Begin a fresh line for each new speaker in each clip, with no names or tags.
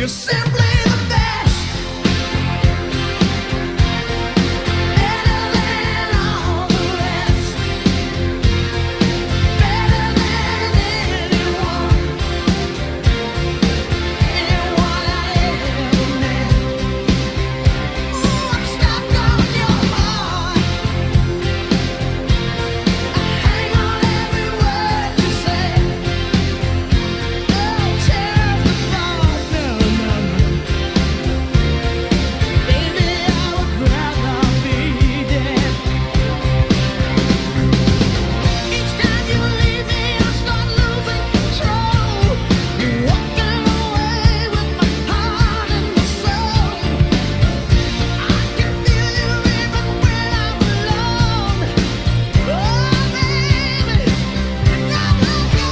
You're simply the best. Better than all the rest. Better than anyone. Anyone I ever met. Ooh, I'm stuck on your heart. I hang on every word you say. Oh, tear the thought, no, no, no. Baby, I would rather be dead. Each time you leave me, I start losing control. You're walking away with my heart and my soul. I can feel you even when I'm alone. Oh, baby, don't let go.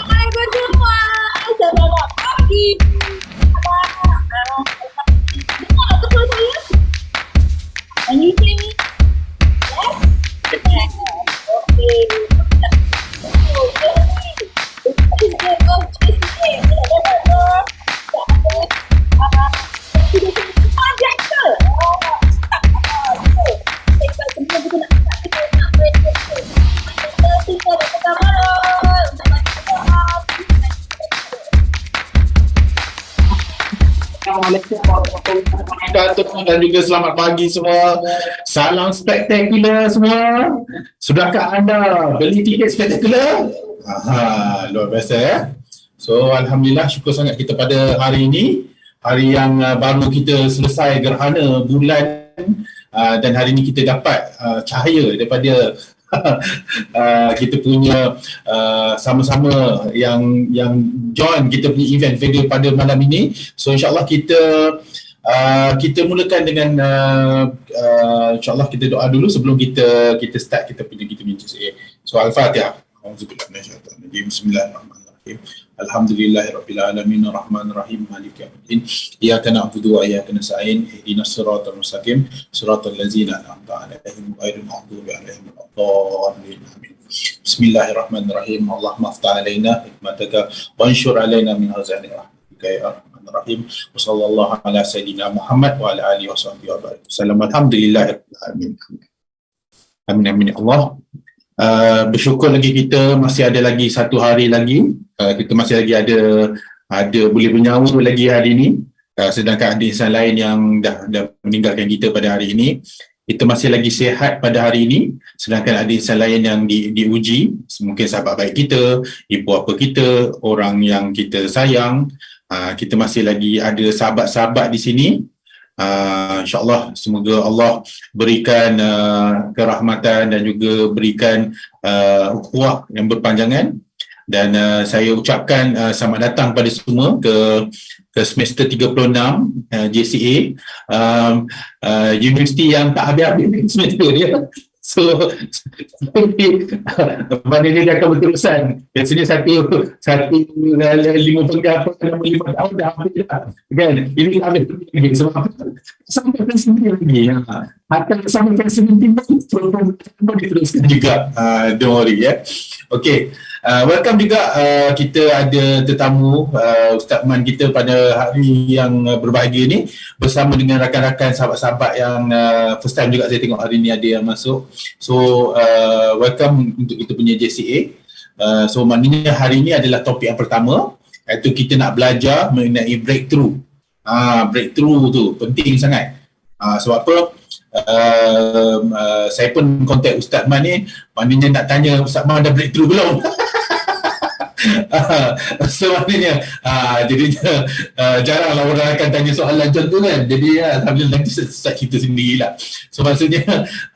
Assalamualaikum semua. Selamat pagi. Dengar tak suara saya? Can you hear me? Yes? Okay.
Assalamualaikum warahmatullahi wabarakatuh dan juga selamat pagi semua. Salam spektakular semua. Sudahkah anda beli tiket spektakular? Luar biasa ya. So alhamdulillah, syukur sangat kita pada hari ini, hari yang baru kita selesai gerhana bulan, dan hari ini kita dapat cahaya daripada kita punya sama-sama yang join kita punya event video pada malam ini. So insyaAllah kita mulakan dengan insyaAllah kita doa dulu sebelum kita start kita punya so Al-Fatihah. Bismillahirrahmanirrahim. Alhamdulillahirabbil alamin arrahmanir rahim maliki yaumiddin iyyaka na'budu wa iyyaka nasta'in ihdinas siratal mustaqim siratal ladzina an'amta 'alaihim ghairil maghdubi 'alaihim waladdallin amin. Bismillahirrahmanirrahim. Allahumma iftah 'alaina hikmataka wa anshur 'alaina min khaza'ini rahmatika ya arhamar rahim. Wa sallallahu ala sayyidina Muhammad wa ala alihi washabbihi wa barik. Alhamdulillahirabbil alamin. Amin amin ya Allah. Bersyukur lagi kita masih ada lagi satu hari lagi, kita masih lagi ada boleh bernyawa lagi hari ini, sedangkan ada insan lain yang dah meninggalkan kita pada hari ini. Kita masih lagi sihat pada hari ini, sedangkan ada insan lain yang diuji, mungkin sahabat baik kita, ibu bapa kita, orang yang kita sayang. Kita masih lagi ada sahabat-sahabat di sini. InsyaAllah semoga Allah berikan kerahmatan dan juga berikan ukhuwah yang berpanjangan. Dan saya ucapkan selamat datang pada semua ke semester 36 JCA, universiti yang tak habis-habis semester dia. So, maknanya dia akan berterusan. Biasanya satu 5 penggal 5 tahun dah habis dah. Kan? Ini habis lagi sebab sampai ke sini lagi.
Akan sampai 17 program diteruskan juga.
Don't worry ya. Okay. Welcome juga kita ada tetamu Ustaz Man kita pada hari yang berbahagia ni bersama dengan rakan-rakan sahabat-sahabat yang first time juga saya tengok hari ni ada yang masuk. So welcome untuk kita punya JCA. So maknanya hari ni adalah topik yang pertama, iaitu kita nak belajar mengenai breakthrough. Breakthrough tu penting sangat. Sebab apa? Saya pun kontak Ustaz Man ni, maknanya nak tanya Ustaz Man dah breakthrough belum? So maknanya jadinya jaranglah orang akan tanya soalan macam tu kan. Jadi alhamdulillah nanti saya cerita sendirilah. So maksudnya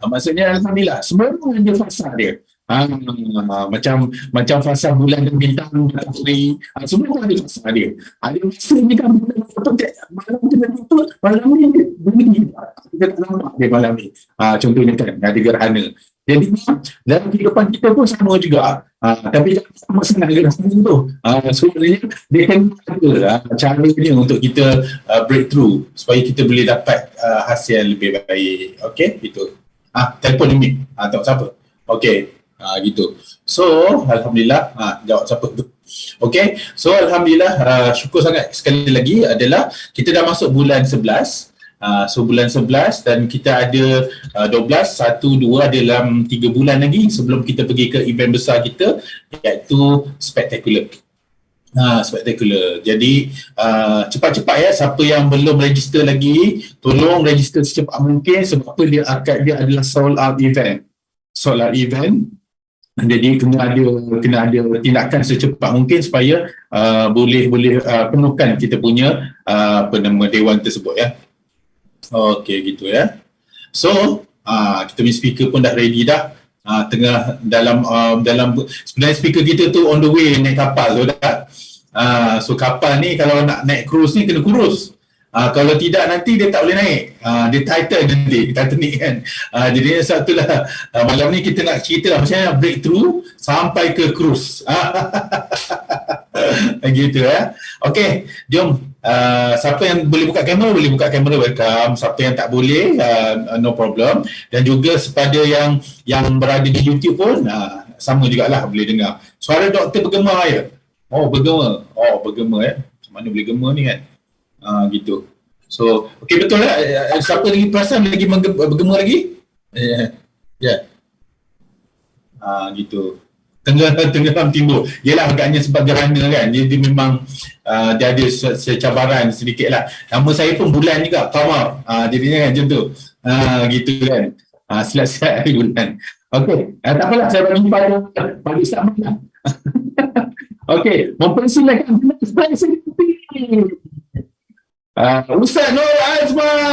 alhamdulillah semua orang ada fasa dia. Macam fasa bulan dan bintang, matahari, semua orang ada fasa dia. Ada masa ni kan malam kena tutup, malam ni bunyi kita tak nampak dia malam ni. Contohnya kan ada gerhana. Jadi dalam kehidupan kita pun sama juga. Tapi jangan sama sangat gerhana tu. Sebenarnya dia kan ada cara dia untuk kita breakthrough supaya kita boleh dapat hasil yang lebih baik. Okay, gitu. Telefon ni. Tengok siapa. Okay. Gitu. So alhamdulillah jawab siapa tu. Okay. So alhamdulillah syukur sangat sekali lagi adalah kita dah masuk bulan 11. So bulan 11 dan kita ada 12, 1, 2 dalam 3 bulan lagi sebelum kita pergi ke event besar kita, iaitu Spectacular. Spectacular. Jadi cepat-cepat ya, siapa yang belum register lagi, tolong register secepat mungkin sebab dia adalah sold out event. Jadi kena ada tindakan secepat mungkin supaya boleh penuhkan kita punya dewan tersebut ya. Okey gitu ya. So kita punya speaker pun dah ready dah. Tengah dalam sebenarnya speaker kita tu on the way naik kapal tu dah. So kapal ni kalau nak naik cruise ni kena kurus. Kalau tidak nanti dia tak boleh naik. Dia Titanic kan. Jadi sebab itulah malam ni kita nak cerita lah macam mana breakthrough sampai ke cruise. Gitu ya. Okey, jom. Siapa yang boleh buka kamera welcome. Siapa yang tak boleh no problem. Dan juga kepada yang berada di YouTube pun sama jugalah boleh dengar. Suara doktor bergema ya. Bergema ya. Macam mana boleh gema ni kan? Gitu. So, okey betul lah. Siapa lagi perasan lagi bergema lagi? Ya. Gitu. Tenggelam timbul. Yelah agaknya sebab gerhana kan. Dia memang dia ada secabaran sedikit lah. Nama saya pun Bulan juga, Qamar. Jadinya kan macam tu. Gitu kan. Silat-silat hari bulan. Okey. Tak apalah, saya bagi pada Ustaz Mana. Okey. Mempersilakan saya Ustaz Nur Azman.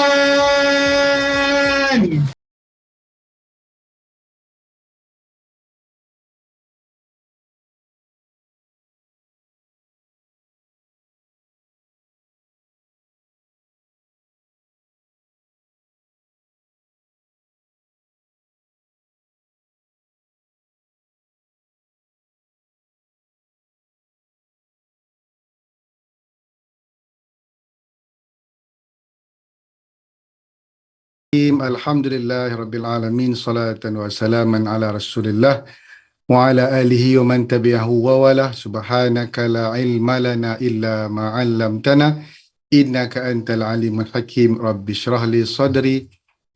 Alhamdulillah Rabbil Alamin, salatan wa salaman ala Rasulillah wa ala alihi wa man tabi'ahu wa wala. Subhanaka la ilma lana illa ma 'allamtana innaka antal alimul hakim. Rabbi shrah li sadri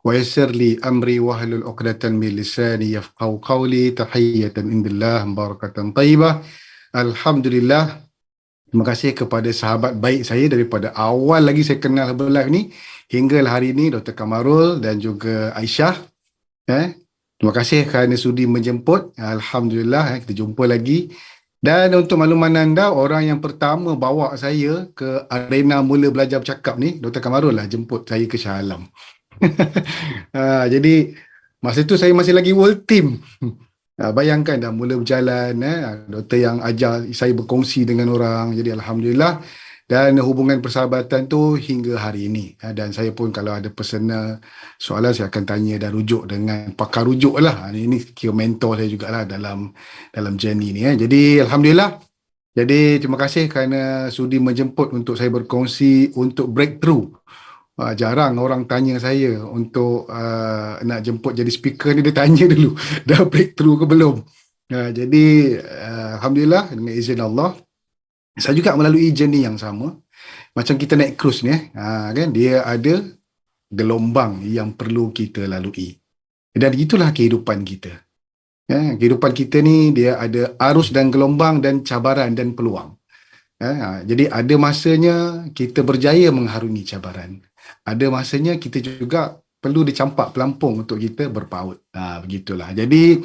wa yassir li amri wahlul 'uqdatan min lisani yafqahu qawli. Tahiyatan indillah barakatan thayyibah. Alhamdulillah. Terima kasih kepada sahabat baik saya daripada awal lagi saya kenal Herbalife ni hingga hari ini, Dr. Kamarul dan juga Aisyah. Terima kasih kerana sudi menjemput. Alhamdulillah kita jumpa lagi. Dan untuk makluman anda, orang yang pertama bawa saya ke arena mula belajar bercakap ni, Dr. Kamarul lah jemput saya ke Shah Alam. Jadi masa tu saya masih lagi world team. Bayangkan dah mula berjalan, doktor yang ajar saya berkongsi dengan orang. Jadi alhamdulillah, dan hubungan persahabatan tu hingga hari ini. Dan saya pun kalau ada personal soalan saya akan tanya dan rujuk dengan pakar rujuk lah. Ini kira mentor saya jugalah dalam journey ni. Jadi alhamdulillah. Jadi terima kasih kerana sudi menjemput untuk saya berkongsi untuk breakthrough Jarang orang tanya saya untuk nak jemput jadi speaker ni, dia tanya dulu dah breakthrough ke belum. Jadi Alhamdulillah dengan izin Allah, saya juga melalui journey yang sama. Macam kita naik cruise ni, kan dia ada gelombang yang perlu kita lalui. Dan itulah kehidupan kita. Kehidupan kita ni dia ada arus dan gelombang dan cabaran dan peluang. Jadi ada masanya kita berjaya mengharungi cabaran. Ada masanya kita juga perlu dicampak pelampung untuk kita berpaut. Begitulah. Jadi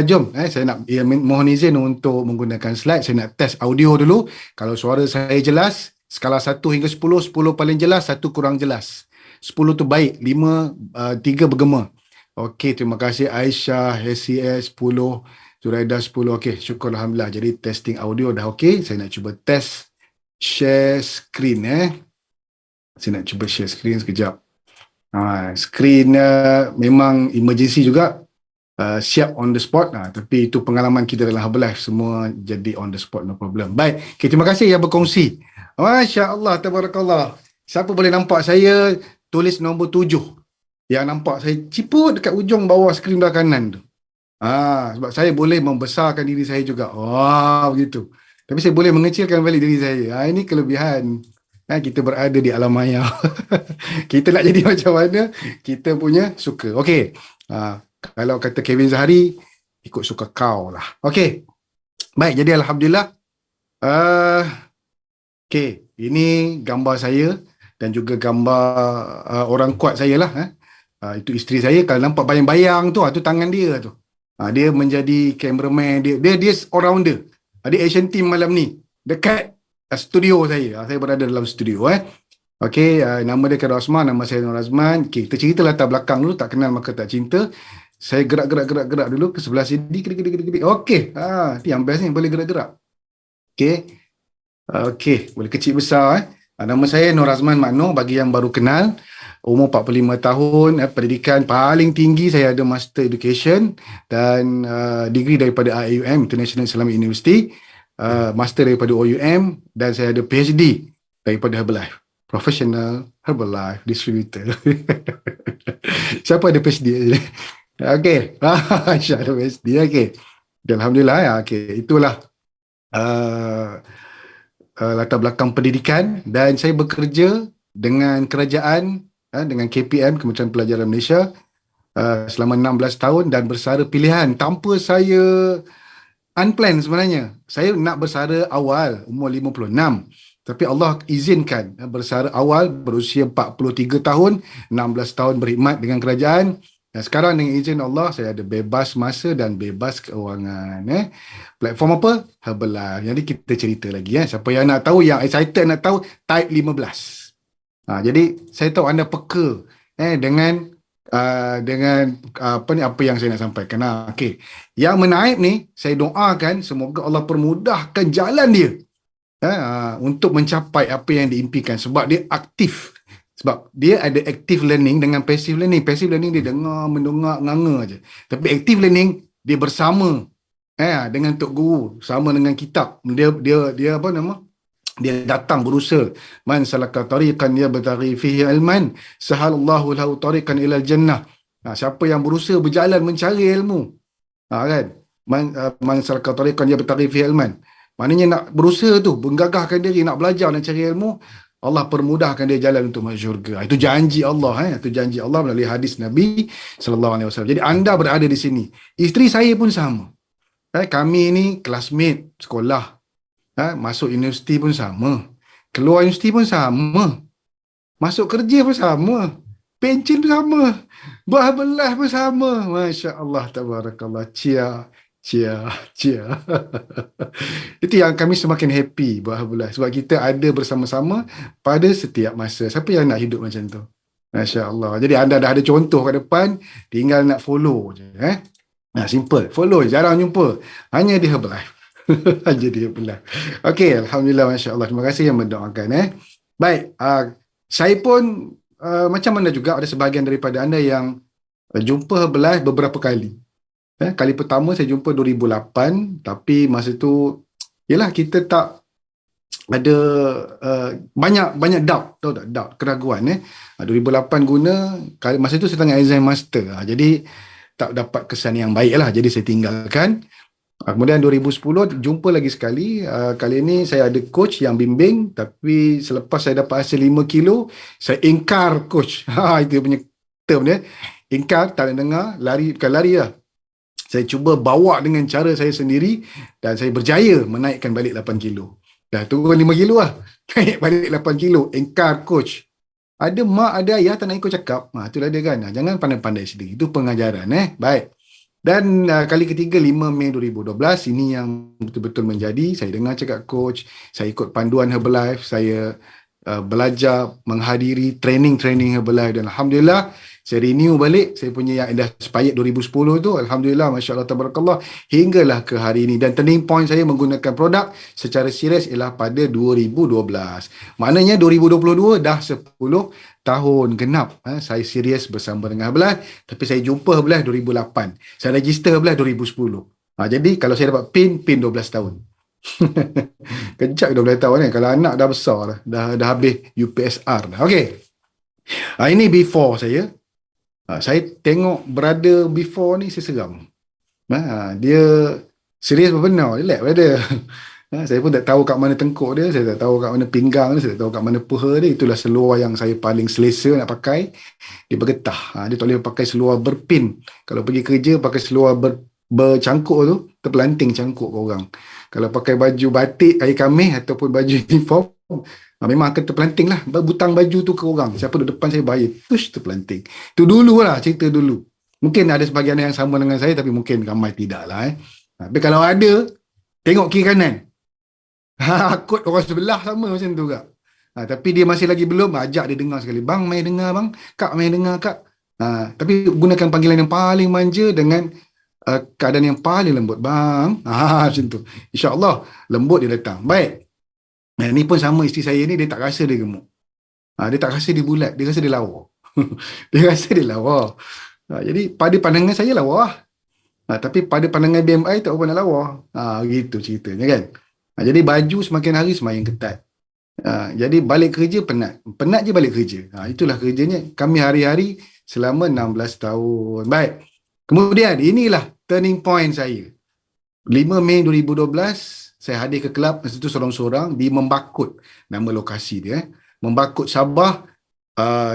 jom, saya nak mohon izin untuk menggunakan slide. Saya nak test audio dulu. Kalau suara saya jelas, skala 1 hingga 10, 10 paling jelas, 1 kurang jelas. 10 tu baik, 5, 3 bergema. Okey, terima kasih Aisyah, SCS 10, Zuraida 10. Okey, syukur Alhamdulillah. Jadi testing audio dah okey. Saya nak cuba test share screen. Saya nak cuba share screen sekejap. Screen memang emergency juga. Siap on the spot. Tapi itu pengalaman kita dalam Herbalife. Semua jadi on the spot, no problem. Baik, okay, terima kasih yang berkongsi. Masya Allah, tabarakallah. Siapa boleh nampak saya, tulis nombor 7. Yang nampak saya ciput dekat ujung bawah skrin belah kanan tu. Sebab saya boleh membesarkan diri saya juga. Begitu. Tapi saya boleh mengecilkan balik diri saya. Ini kelebihan. Kita berada di alam maya. Kita nak jadi macam mana, kita punya suka. Okey. Kalau kata Kevin Zahari, ikut suka kau lah. Okey. Baik, jadi Alhamdulillah. Okey, ini gambar saya dan juga gambar orang kuat saya lah. Itu isteri saya. Kalau nampak bayang-bayang tu, tu tangan dia tu. Dia menjadi cameraman, dia all rounder. Dia Asian team malam ni dekat studio saya. Saya berada dalam studio. Okey, nama dia Khairul Azman, nama saya Nur Azman. Okey, kita cerita latar belakang dulu. Tak kenal maka tak cinta. Saya gerak dulu ke sebelah sini. Okey, itu yang best ni, boleh gerak-gerak. Okey, boleh kecil besar. Nama saya Nur Azman Makno, bagi yang baru kenal. Umur 45 tahun, pendidikan paling tinggi saya ada Master Education dan degree daripada IUM, International Islamic University, Master daripada OUM, dan saya ada PhD daripada Herbalife, Professional Herbalife Distributor. Siapa ada PhD? Okey, Aisyah ada PhD. Okey, Alhamdulillah. Okey, itulah latar belakang pendidikan, dan saya bekerja dengan kerajaan, dengan KPM, Kementerian Pelajaran Malaysia, selama 16 tahun dan bersara pilihan tanpa saya unplanned sebenarnya. Saya nak bersara awal umur 56, tapi Allah izinkan bersara awal berusia 43 tahun, 16 tahun berkhidmat dengan kerajaan. Dan sekarang dengan izin Allah, saya ada bebas masa dan bebas keuangan. Platform apa? Herbalife. Jadi kita cerita lagi. Siapa yang nak tahu, yang excited nak tahu, type 15. Jadi saya tahu anda peka dengan apa yang saya nak sampaikan. Okey. Yang menaip ni, saya doakan semoga Allah permudahkan jalan dia untuk mencapai apa yang diimpikan, sebab dia aktif. Sebab dia ada active learning dengan passive learning. Passive learning dia dengar, mendongak, nganga je. Tapi active learning dia bersama dengan Tok Guru, sama dengan kitab. Dia apa nama? Dia datang berusaha. Man salaka tariqan yabtaghi fihi ilman, sahalallahu lahu tariqan ilal jannah. Siapa yang berusaha berjalan mencari ilmu, kan? Man salaka tariqan yabtaghi fihi ilman. Maknanya nak berusaha tu, menggagahkan diri, nak belajar, nak cari ilmu, Allah permudahkan dia jalan untuk masuk syurga. Itu janji Allah. Itu janji Allah melalui hadis Nabi SAW. Jadi anda berada di sini. Isteri saya pun sama. Kami ni classmate sekolah. Masuk universiti pun sama. Keluar universiti pun sama. Masuk kerja pun sama. Pencen pun sama. Buat Herbalife pun sama. Masya Allah, tabarakallah. Cia. Itu yang kami semakin happy buat Herbalife. Sebab kita ada bersama-sama pada setiap masa. Siapa yang nak hidup macam tu? Masya Allah. Jadi anda dah ada contoh kat depan. Tinggal nak follow je. Simple. Follow. Jarang jumpa. Hanya di Herbalife. Jadi pula. Okey, Alhamdulillah, Masya Allah. Terima kasih yang mendoakan. Baik, saya pun macam anda juga, ada sebahagian daripada anda yang jumpa Herbalife beberapa kali. Kali pertama saya jumpa 2008, tapi masa tu, yelah kita tak ada banyak doubt, tahu tak, doubt, keraguan 2008 guna, masa tu saya tengah exam master, jadi tak dapat kesan yang baik lah, jadi saya tinggalkan. Kemudian 2010 jumpa lagi sekali, kali ini saya ada coach yang bimbing, tapi selepas saya dapat hasil 5 kilo, saya ingkar coach. Itu punya term dia, ingkar, tak nak dengar, lari, bukan lari lah, saya cuba bawa dengan cara saya sendiri dan saya berjaya menaikkan balik 8 kilo. Dah turun 5 kilo lah, naik balik 8 kilo, ingkar coach. Ada mak, ada ayah tak nak ikut cakap. Itulah dia kan. Jangan pandai-pandai sendiri. Itu pengajaran. Baik. Dan kali ketiga 5 Mei 2012, ini yang betul-betul menjadi. Saya dengar cakap coach, saya ikut panduan Herbalife, saya belajar menghadiri training Herbalife, dan Alhamdulillah saya renew balik saya punya yang dah expired 2010 tu. Alhamdulillah, Masya Allah, Tabarakallah, hinggalah ke hari ini. Dan turning point saya menggunakan produk secara serius ialah pada 2012. Maknanya 2022 dah 10 tahun genap saya serius bersama dengan Herbalife. Tapi saya jumpa Herbalife 2008. Saya register Herbalife 2010. Jadi kalau saya dapat PIN 12 tahun. Kejap 12 tahun kan. Kalau anak dah besar dah habis UPSR dah. Okey. Ini before saya. Saya tengok brother before ni, saya seram. Dia serius benar, relax brother. Saya pun tak tahu kat mana tengkuk dia, saya tak tahu kat mana pinggang dia, saya tak tahu kat mana peha dia. Itulah seluar yang saya paling selesa nak pakai. Dia bergetah. Dia tak boleh pakai seluar berpin. Kalau pergi kerja pakai seluar bercangkuk tu, terpelanting cangkuk kau orang. Kalau pakai baju batik air kamih ataupun baju uniform, memang akan terpelanting lah. Butang baju tu ke orang. Siapa duduk depan saya bahaya. Push, terpelanting. Itu dulu lah, cerita dulu. Mungkin ada sebahagian yang sama dengan saya, tapi mungkin ramai tidak lah. Tapi kalau ada, tengok kiri kanan. Kot orang sebelah sama macam tu kak. Tapi dia masih lagi belum, ajak dia dengar sekali. Bang, mai dengar bang. Kak, mai dengar kak. Tapi gunakan panggilan yang paling manja dengan keadaan yang paling lembut. Bang. Macam tu. InsyaAllah, lembut dia datang. Baik. Ni pun sama isteri saya ni, dia tak rasa dia gemuk. Dia tak rasa dia bulat, dia rasa dia lawa. Dia rasa dia lawa. Jadi pada pandangan saya lawa. Tapi pada pandangan BMI tak apa nak lawa. Gitu ceritanya kan. Jadi baju semakin hari semakin ketat. Jadi balik kerja penat. Penat je balik kerja. Itulah kerjanya. Kami hari-hari selama 16 tahun. Baik. Kemudian inilah turning point saya. 5 Mei 2012, saya hadir ke kelab masa itu seorang-seorang di Membakut, nama lokasi dia. Membakut Sabah,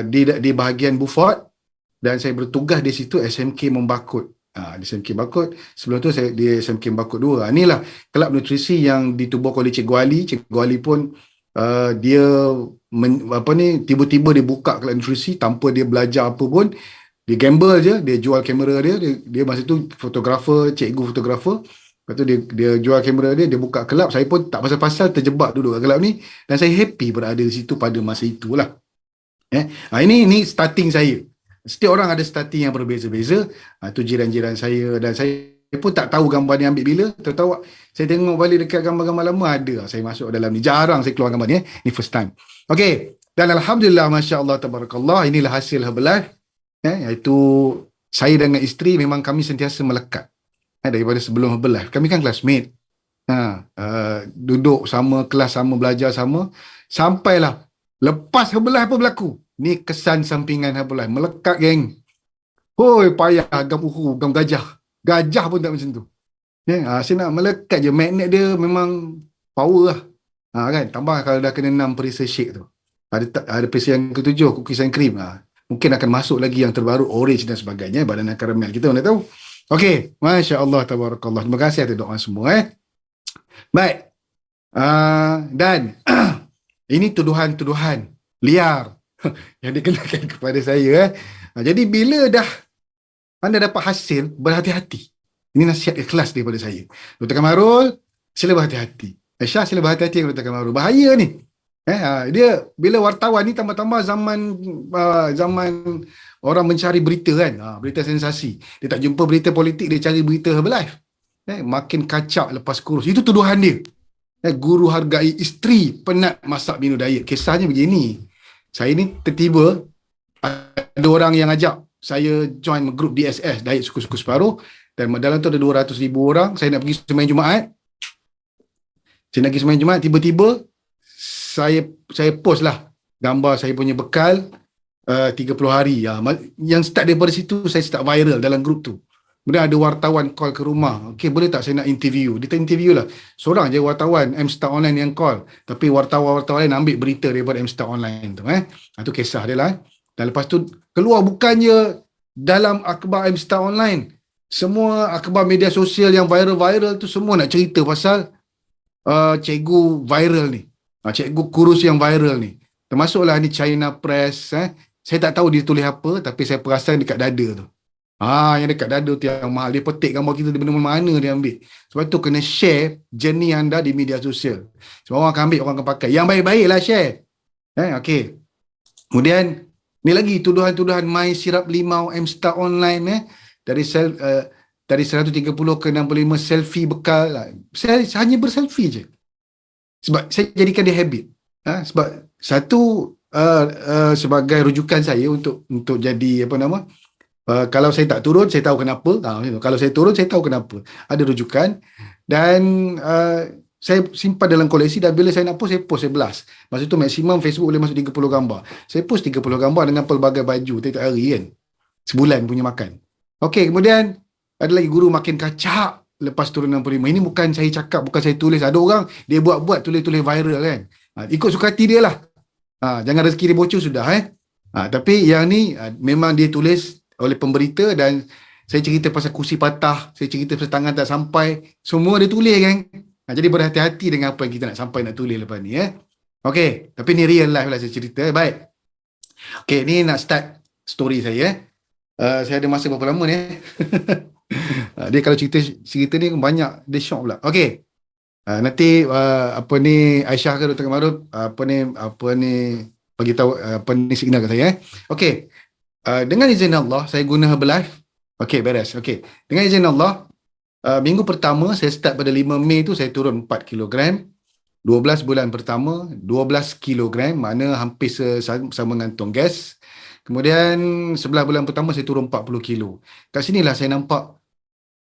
di bahagian Beaufort, dan saya bertugas di situ SMK Membakut. Di SMK Membakut. Sebelum tu saya di SMK Membakut 2. Inilah kelab nutrisi yang ditubuhkan oleh Cikgu Ali. Cikgu Ali pun dia tiba-tiba dia buka kelab nutrisi tanpa dia belajar apa pun. Dia gamble je, dia jual kamera dia masa tu fotografer, cikgu fotografer. Lepas tu dia jual kamera dia buka kelab. Saya pun tak pasal-pasal terjebak duduk kat kelab ni, dan saya happy berada di situ pada masa itulah. Ini starting saya. Setiap orang ada starting yang berbeza-beza. Itu jiran-jiran saya, dan saya pun tak tahu gambar ni ambil bila. Tahu saya tengok balik dekat gambar-gambar lama ada. Saya masuk dalam ni. Jarang saya keluar gambar ni. Ni first time. Okey. Dan Alhamdulillah, Masya Allah, Tabarakallah, inilah hasil Herbalife. Iaitu saya dengan isteri memang kami sentiasa melekat. Daripada sebelum Herbalife. Kami kan classmate. Duduk sama, kelas sama, belajar sama. Sampailah lepas Herbalife apa berlaku. Ni kesan sampingan Herbalife. Melekat, geng. Hoi, payah. Gam uhu, gam gajah. Gajah pun tak macam tu. Saya nak melekat je. Magnet dia memang power lah. Kan? Tambah kalau dah kena 6 perisa shake tu. Ada perisa yang ke-7, cookies and cream. Mungkin akan masuk lagi yang terbaru, orange dan sebagainya. Badanan karamel. Kita mana tahu. Okey, Masya Allah, Tabarakallah. Terima kasih atas doa semua. Baik. Dan ini tuduhan-tuduhan liar yang dikenakan kepada saya. Jadi bila dah anda dapat hasil, berhati-hati. Ini nasihat ikhlas daripada saya. Dr. Kamarul, sila berhati-hati. Aisyah, sila berhati-hati dengan Dr. Kamarul. Bahaya ni. Dia bila wartawan ni tambah-tambah zaman orang mencari berita kan, berita sensasi. Dia tak jumpa berita politik, dia cari berita Herbalife. Makin kacak lepas kurus. Itu tuduhan dia. Guru hargai isteri penat masak minum diet. Kisahnya begini. Saya ni tertiba ada orang yang ajak saya join grup DSS, diet suku-suku separuh, dan dalam tu ada 200,000 orang. Saya nak pergi sembahyang Jumaat. Tiba-tiba saya post lah gambar saya punya bekal 30 hari. Yang start daripada situ saya start viral dalam grup tu. Kemudian ada wartawan call ke rumah. Okey, boleh tak saya nak interview? Dia interview lah. Seorang je wartawan M-Star Online yang call. Tapi wartawan-wartawan lain ambil berita daripada M-Star Online tu. Itu kisah dia lah. Dan lepas tu keluar bukannya dalam akhbar M-Star Online. Semua akhbar media sosial yang viral-viral tu semua nak cerita pasal cikgu viral ni. Cikgu kurus yang viral ni. Termasuklah ni China Press. Saya tak tahu dia tulis apa, tapi saya perasan dekat dada tu. Yang dekat dada tu yang mahal. Dia petik gambar kita di mana-mana dia ambil. Sebab tu kena share journey anda di media sosial. Sebab orang akan ambil, orang akan pakai. Yang baik-baik lah share. Okey. Kemudian, ni lagi tuduhan-tuduhan main sirap limau M-Star Online dari 130 ke 65 selfie bekal. Saya hanya berselfie je. Sebab saya jadikan dia habit. Sebab satu sebagai rujukan saya untuk jadi apa nama, kalau saya tak turun saya tahu kenapa. Kalau saya turun saya tahu kenapa. Ada rujukan dan saya simpan dalam koleksi dan bila saya nak post saya post 11. Masa tu maksimum Facebook boleh masuk 30 gambar. Saya post 30 gambar dengan pelbagai baju tiap hari kan. Sebulan punya makan. Okey, kemudian ada lagi guru makin kacak lepas turun 65. Ini bukan saya cakap, bukan saya tulis. Ada orang dia buat-buat tulis-tulis viral kan. Ikut suka hati dia lah. Jangan rezeki dia bocor sudah tapi yang ni memang dia tulis oleh pemberita dan saya cerita pasal kursi patah, saya cerita pasal tangan tak sampai, semua dia tulis kan. Jadi berhati-hati dengan apa yang kita nak sampai nak tulis lepas ni Okey, tapi ni real life lah saya cerita. Baik. Okey, ni nak start story saya saya ada masa berapa lama ni dia kalau cerita ni banyak, dia shock pula. Okey. Nanti apa ni Aisyah ke Dr. Kamarul apa ni bagi tahu apa ni signal kat saya Okey. Dengan izin Allah saya guna Herbalife. Okey, beres. Okey. Dengan izin Allah minggu pertama saya start pada 5 Mei tu saya turun 4 kilogram. 12 bulan pertama 12 kilogram, mana hampir sama dengan tong gas. Kemudian 11 bulan pertama saya turun 40 kilo. Kat sinilah saya nampak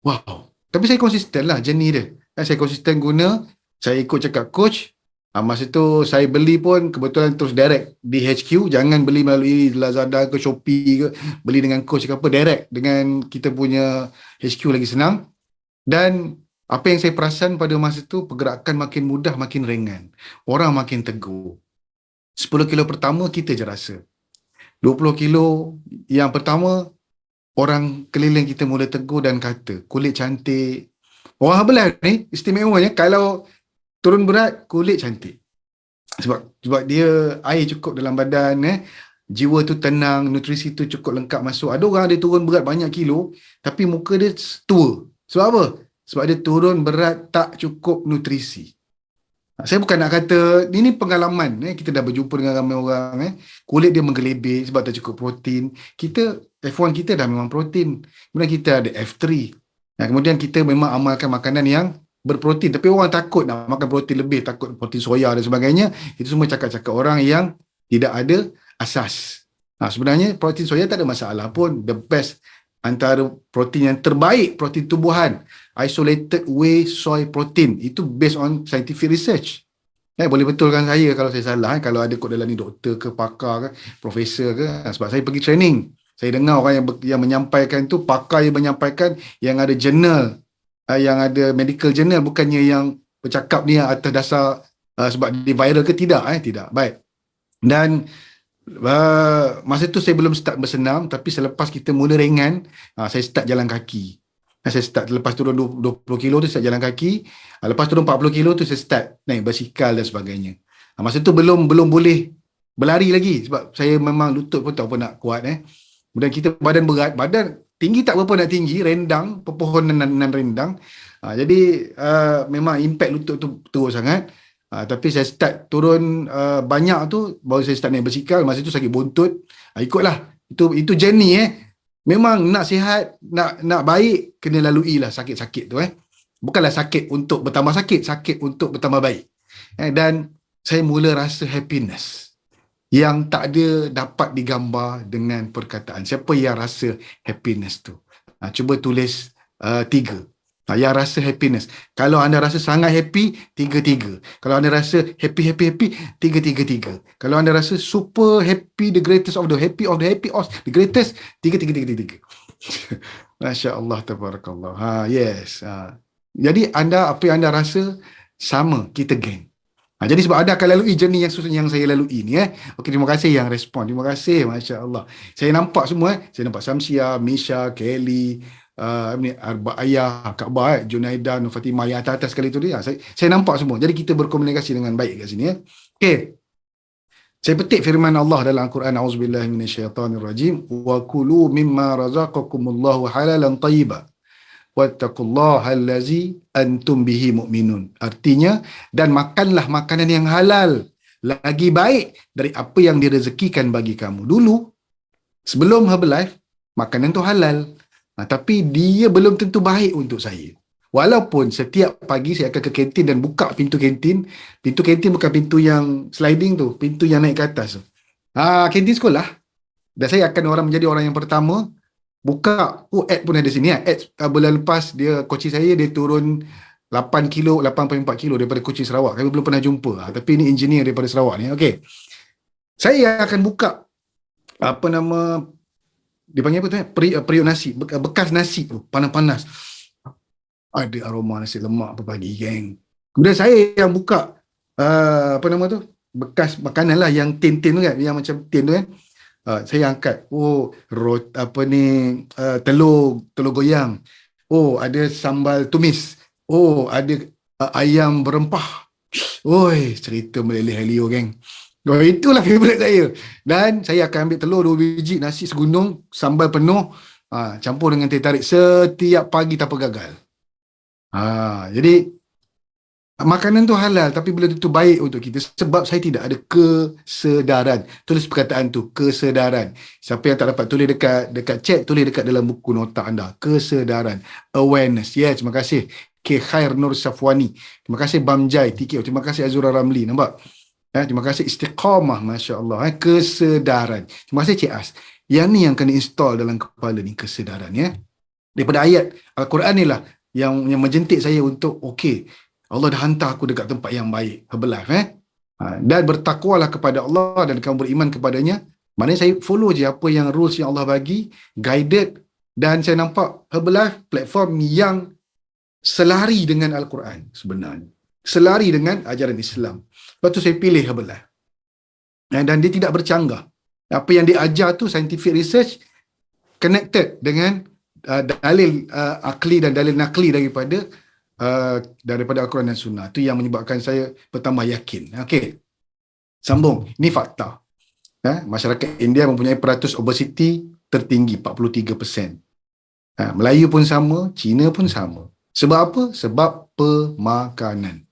wow. Tapi saya konsisten lah journey dia. Saya konsisten guna, saya ikut cakap coach. Masa tu saya beli pun kebetulan terus direct di HQ. Jangan beli melalui Lazada ke Shopee ke. Beli dengan coach ke apa, direct dengan kita punya HQ lagi senang. Dan apa yang saya perasan pada masa tu, pergerakan makin mudah, makin ringan. Orang makin tegur. 10 kilo pertama kita je rasa. 20 kilo yang pertama, orang keliling kita mula tegur dan kata, kulit cantik. Orang Herbalife ni istimewanya kalau turun berat, kulit cantik. Sebab dia air cukup dalam badan, jiwa tu tenang, nutrisi tu cukup lengkap masuk. Ada orang dia turun berat banyak kilo, tapi muka dia tua. Sebab apa? Sebab dia turun berat tak cukup nutrisi. Saya bukan nak kata, ini pengalaman. Kita dah berjumpa dengan ramai orang. Kulit dia menggelebih sebab tak cukup protein. F1 kita dah memang protein. Kemudian kita ada F3. Kemudian kita memang amalkan makanan yang berprotein. Tapi orang takut nak makan protein lebih, takut protein soya dan sebagainya. Itu semua cakap-cakap orang yang tidak ada asas. Sebenarnya protein soya tak ada masalah pun. The best antara protein yang terbaik, protein tumbuhan. Isolated whey soy protein. Itu based on scientific research. Boleh betulkan saya kalau saya salah. Kalau ada kot dalam ni doktor ke, pakar ke, profesor ke. Sebab saya pergi training. Saya dengar orang yang menyampaikan tu, pakar yang menyampaikan, yang ada jurnal, yang ada medical journal, bukannya yang bercakap ni atas dasar sebab dia viral ke tidak. Tidak. Baik. Dan masa tu saya belum start bersenam, tapi selepas kita mula ringan, saya start jalan kaki. Saya start lepas turun 20 kilo tu saya jalan kaki. Lepas turun 40 kilo tu saya start naik basikal dan sebagainya. Masa tu belum boleh berlari lagi sebab saya memang lutut pun tak apa nak kuat. Kemudian kita badan berat, badan tinggi tak berapa nak tinggi, rendang, pepohonan dan rendang. Jadi memang impact lutut tu teruk sangat. Tapi saya start turun banyak tu, baru saya start naik basikal. Masa tu sakit buntut. Ikutlah. Itu journey Memang nak sihat, nak baik, kena lalui lah sakit-sakit tu Bukanlah sakit untuk bertambah sakit, sakit untuk bertambah baik. Dan saya mula rasa happiness yang tak ada dapat digambar dengan perkataan. Siapa yang rasa happiness tu? Cuba tulis 3. Yang rasa happiness. Kalau anda rasa sangat happy, 3-3. Kalau anda rasa happy, 3-3-3. Kalau anda rasa super happy, the greatest of the happy of the happy of the greatest, 3-3-3-3. Masya Allah, tabarakallah. Yes. Jadi apa yang anda rasa, sama, kita geng. Jadi sebab anda akan lalui journey yang susah yang saya lalui ni. Okey, terima kasih yang respon. Terima kasih, Masya Allah. Saya nampak semua. Saya nampak Samsia, Misha, Kelly, Arba Ayah, Kak Ba, Junaida, Nur Fatimah yang atas-atas sekali tu dia. Saya nampak semua. Jadi kita berkomunikasi dengan baik kat sini. Okey. Saya petik firman Allah dalam Al-Quran. A'udzubillahi minasyaitanirrajim. Wa kulu mimma razaqakumullahu halalan tayyiba. Wattaqullaha allazi antum bihi mu'minun. Artinya, dan makanlah makanan yang halal, lagi baik dari apa yang direzekikan bagi kamu. Dulu, sebelum Herbalife, makanan tu halal. Tapi dia belum tentu baik untuk saya. Walaupun setiap pagi saya akan ke kantin dan buka pintu kantin. Pintu kantin bukan pintu yang sliding tu, pintu yang naik ke atas tu. Kantin sekolah. Dan saya akan menjadi orang yang pertama buka, ad pun ada sini. Ad bulan lepas, coach saya, dia turun 8 kilo, 8.4 kilo daripada Kuching Sarawak. Kami belum pernah jumpa. Tapi ini engineer daripada Sarawak ni. Okey. Saya akan buka, dipanggil apa tu? Periuk nasi. Bekas nasi tu, panas-panas. Ada aroma nasi lemak pagi, geng. Kemudian saya yang buka, bekas makanan lah, yang tin-tin tu kan, yang macam tin tu kan. Saya angkat, telur goyang, ada sambal tumis, ada ayam berempah. Cerita meleleh Helio, geng. Itulah favourite saya. Dan saya akan ambil telur 2 biji, nasi segunung, sambal penuh, campur dengan teh tarik setiap pagi tanpa gagal. Jadi makanan tu halal, tapi belum tentu baik untuk kita sebab saya tidak ada kesedaran. Tulis perkataan tu, kesedaran. Siapa yang tak dapat tulis dekat chat, tulis dekat dalam buku nota anda. Kesedaran, awareness. Terima kasih K. Khair Nur Safwani. Terima kasih Bamjai TK. Terima kasih Azura Ramli. Nampak? Terima kasih Istiqamah, Masya Allah. Kesedaran. Terima kasih Cik As. Yang ni yang kena install dalam kepala ni, kesedaran. Daripada ayat Al-Quran ni lah yang menjentik saya untuk Allah dah hantar aku dekat tempat yang baik, Herbalife. Dan bertakwalah kepada Allah dan kamu beriman kepadanya. Maknanya saya follow je apa yang rules yang Allah bagi, guided, dan saya nampak Herbalife platform yang selari dengan Al-Quran sebenarnya. Selari dengan ajaran Islam. Lepas tu saya pilih Herbalife. Dan dia tidak bercanggah. Apa yang dia ajar tu scientific research connected dengan dalil akli dan dalil nakli daripada Al-Quran dan Sunnah. Itu yang menyebabkan saya bertambah yakin. Okey. Sambung. Ini fakta. Masyarakat India mempunyai peratus obesiti tertinggi, 43%. Melayu pun sama, Cina pun sama. Sebab apa? Sebab pemakanan.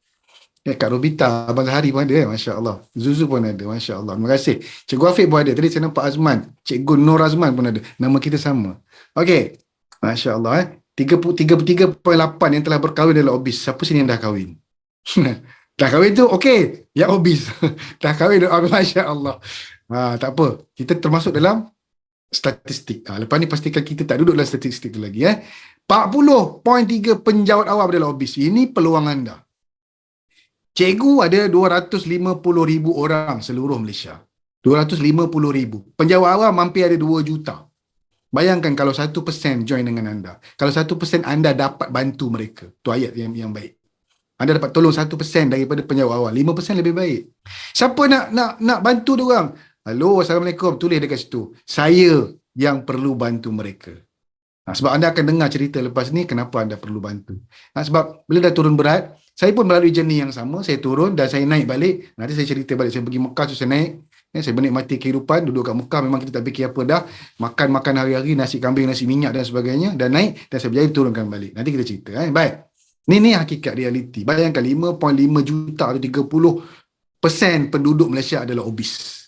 Kak Robita, Abang Zahari pun ada, Masya Allah. Zuzu pun ada, Masya Allah. Terima kasih. Cikgu Afiq pun ada. Tadi saya nampak Azman. Cikgu Nur Azman pun ada. Nama kita sama. Okey. Masya Allah. 33.8 yang telah berkahwin adalah obes. Siapa sini yang dah kahwin? Dah kahwin tu, okey. Yang obes. Dah kahwin, Masya Allah. Tak apa. Kita termasuk dalam statistik. Lepas ni pastikan kita tak duduk dalam statistik tu lagi. 40.3 penjawat awam adalah obes. Ini peluang anda. Cikgu ada 250,000 orang seluruh Malaysia. 250,000. Penjawat awam hampir ada 2 juta. Bayangkan kalau 1% join dengan anda. Kalau 1% anda dapat bantu mereka. Tu ayat yang baik. Anda dapat tolong 1% daripada penjawat awam. 5% lebih baik. Siapa nak bantu dia orang? Halo, Assalamualaikum. Tulis dekat situ. Saya yang perlu bantu mereka. Sebab anda akan dengar cerita lepas ni kenapa anda perlu bantu. Sebab bila dah turun berat, saya pun melalui journey yang sama. Saya turun dan saya naik balik. Nanti saya cerita balik. Saya pergi Mekah, so saya naik. Saya menikmati kehidupan. Duduk kat Mekah, memang kita tak fikir apa dah. Makan hari-hari, nasi kambing, nasi minyak dan sebagainya. Dan naik, dan saya berjaya turunkan balik. Nanti kita cerita. Baik. Ini hakikat realiti. Bayangkan 5.5 juta atau 30% penduduk Malaysia adalah obes.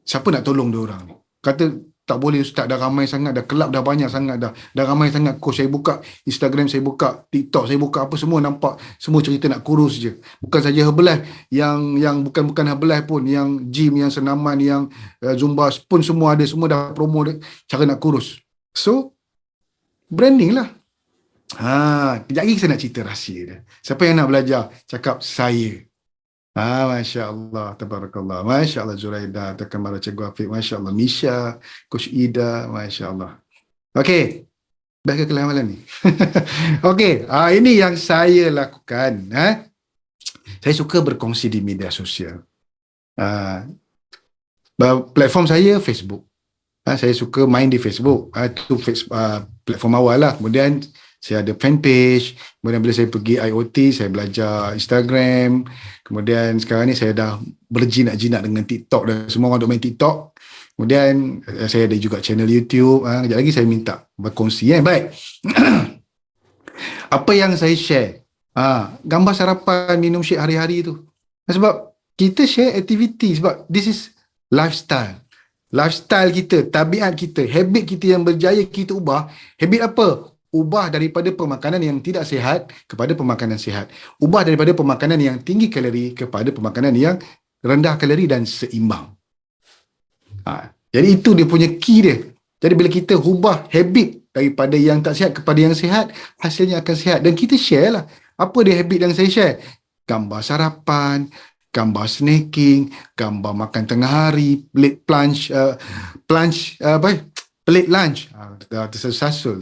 Siapa nak tolong dia orang ni? Kata, tak boleh Ustaz, dah ramai sangat, dah kelab dah banyak sangat dah ramai sangat. Coach saya buka Instagram, saya buka TikTok, saya buka apa semua, nampak semua cerita nak kurus je. Bukan saja Herbalife, yang bukan Herbalife pun, yang gym, yang senaman, yang Zumba pun semua ada, semua dah promo cara nak kurus. So, branding lah. Kejap lagi saya nak cerita rahsia dia. Siapa yang nak belajar? Cakap saya. Masya Allah, tabarakallah. Masya Allah Zuraida, Takamara Cikgu Afiq. Masya Allah Misha, Coach Ida. Masya Allah. Okey, baik ke kelas malam ni? Okey, ini yang saya lakukan. Saya suka berkongsi di media sosial. Platform saya Facebook. Saya suka main di Facebook. Itu platform awal lah. Kemudian saya ada fanpage. Kemudian bila saya pergi IoT, saya belajar Instagram. Kemudian sekarang ni saya dah berjinak-jinak dengan TikTok dan semua orang duk main TikTok. Kemudian saya ada juga channel YouTube. Kejap lagi saya minta berkongsi. Baik. Apa yang saya share? Gambar sarapan, minum shake hari-hari tu. Sebab kita share aktiviti. Sebab this is lifestyle. Lifestyle kita, tabiat kita, habit kita yang berjaya kita ubah. Habit apa? Ubah daripada pemakanan yang tidak sihat kepada pemakanan sihat. Ubah daripada pemakanan yang tinggi kalori kepada pemakanan yang rendah kalori dan seimbang. Jadi itu dia punya key dia. Jadi bila kita ubah habit daripada yang tak sihat kepada yang sihat, hasilnya akan sihat. Dan kita share lah. Apa dia habit yang saya share? Gambar sarapan, gambar snacking, gambar makan tengah hari, plate lunch, plate lunch. Tersasul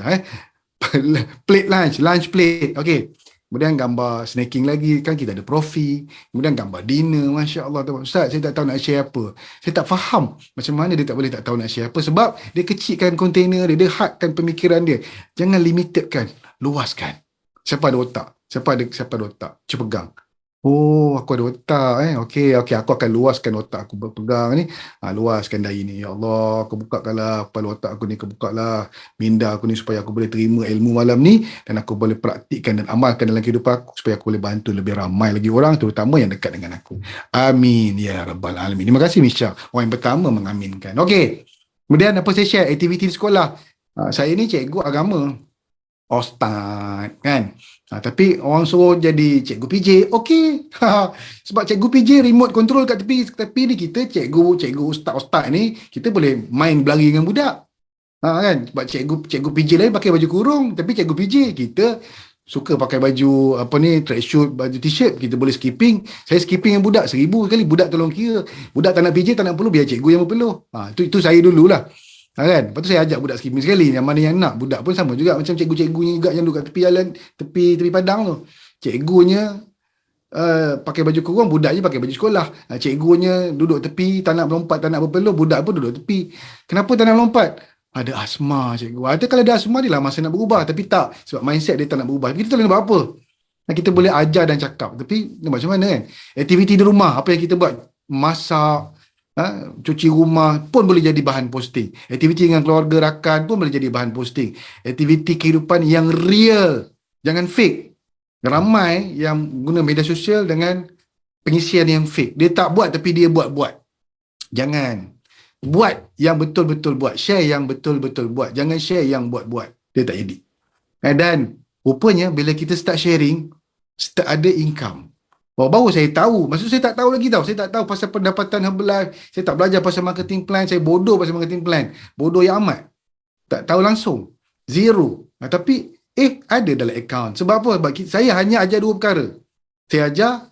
plate lunch plate. Okey. Kemudian gambar snacking lagi, kan kita ada profi. Kemudian gambar dinner, Masya Allah. Ustaz, saya tak tahu nak share apa. Saya tak faham macam mana dia tak boleh tak tahu nak share apa. Sebab dia kecilkan kontainer dia, dia hadkan pemikiran dia. Jangan limitedkan, luaskan. Siapa ada otak? Siapa ada otak? Cuba pegang. Oh, aku ada otak. Okey, aku akan luaskan otak aku berpegang ni. Luaskan dahi ni. Ya Allah, kebukakanlah kepala otak aku ni, kebukalah minda aku ni supaya aku boleh terima ilmu malam ni dan aku boleh praktikkan dan amalkan dalam kehidupan aku supaya aku boleh bantu lebih ramai lagi orang, terutama yang dekat dengan aku. Amin ya rabbal alamin. Terima kasih Misha. Orang yang pertama mengaminkan. Okey. Kemudian apa saya share? Aktiviti di sekolah. Saya ni cikgu agama. Ustaz, kan? Tapi orang suruh jadi cikgu PJ, okey. Sebab cikgu PJ remote control kat tepi, tapi ni kita cikgu ustaz ni kita boleh main berlari dengan budak. Kan? Sebab cikgu PJ lain pakai baju kurung, tapi cikgu PJ kita suka pakai baju tracksuit, baju t-shirt, kita boleh skipping. Saya skipping dengan budak 1000 kali, budak tolong kira. Budak tak nak PJ, tak nak perlu, biar cikgu yang berpeluh. Itu saya dululah. Kan? Lepas tu saya ajak budak skipping sekali. Yang mana yang nak, budak pun sama juga. Macam cikgu-cikgunya juga yang duduk kat tepi jalan, tepi padang tu. Cikgunya pakai baju kurung, budaknya pakai baju sekolah. Cikgunya duduk tepi, tak nak melompat, tak nak berpeluh, budak pun duduk tepi. Kenapa tak nak melompat? Ada asma cikgu. Kalau ada asma dia lah masa nak berubah. Tapi tak. Sebab mindset dia tak nak berubah. Kita tak boleh buat apa. Kita boleh ajar dan cakap. Tapi macam mana kan? Aktiviti di rumah, apa yang kita buat? Masak, cuci rumah pun boleh jadi bahan posting. Aktiviti dengan keluarga rakan pun boleh jadi bahan posting. Aktiviti kehidupan yang real, jangan fake. Ramai yang guna media sosial dengan pengisian yang fake. Dia tak buat tapi dia buat-buat. Jangan. Buat yang betul-betul buat. Share yang betul-betul buat. Jangan share yang buat-buat. Dia tak jadi. Dan rupanya bila kita start sharing, start ada income. Baru saya tahu. Maksud saya tak tahu lagi tau. Saya tak tahu pasal pendapatan Herbalife. Saya tak belajar pasal marketing plan. Saya bodoh pasal marketing plan. Bodoh yang amat. Tak tahu langsung. Zero. Tapi ada dalam akaun. Sebab apa? Sebab saya hanya ajar 2 perkara. Saya ajar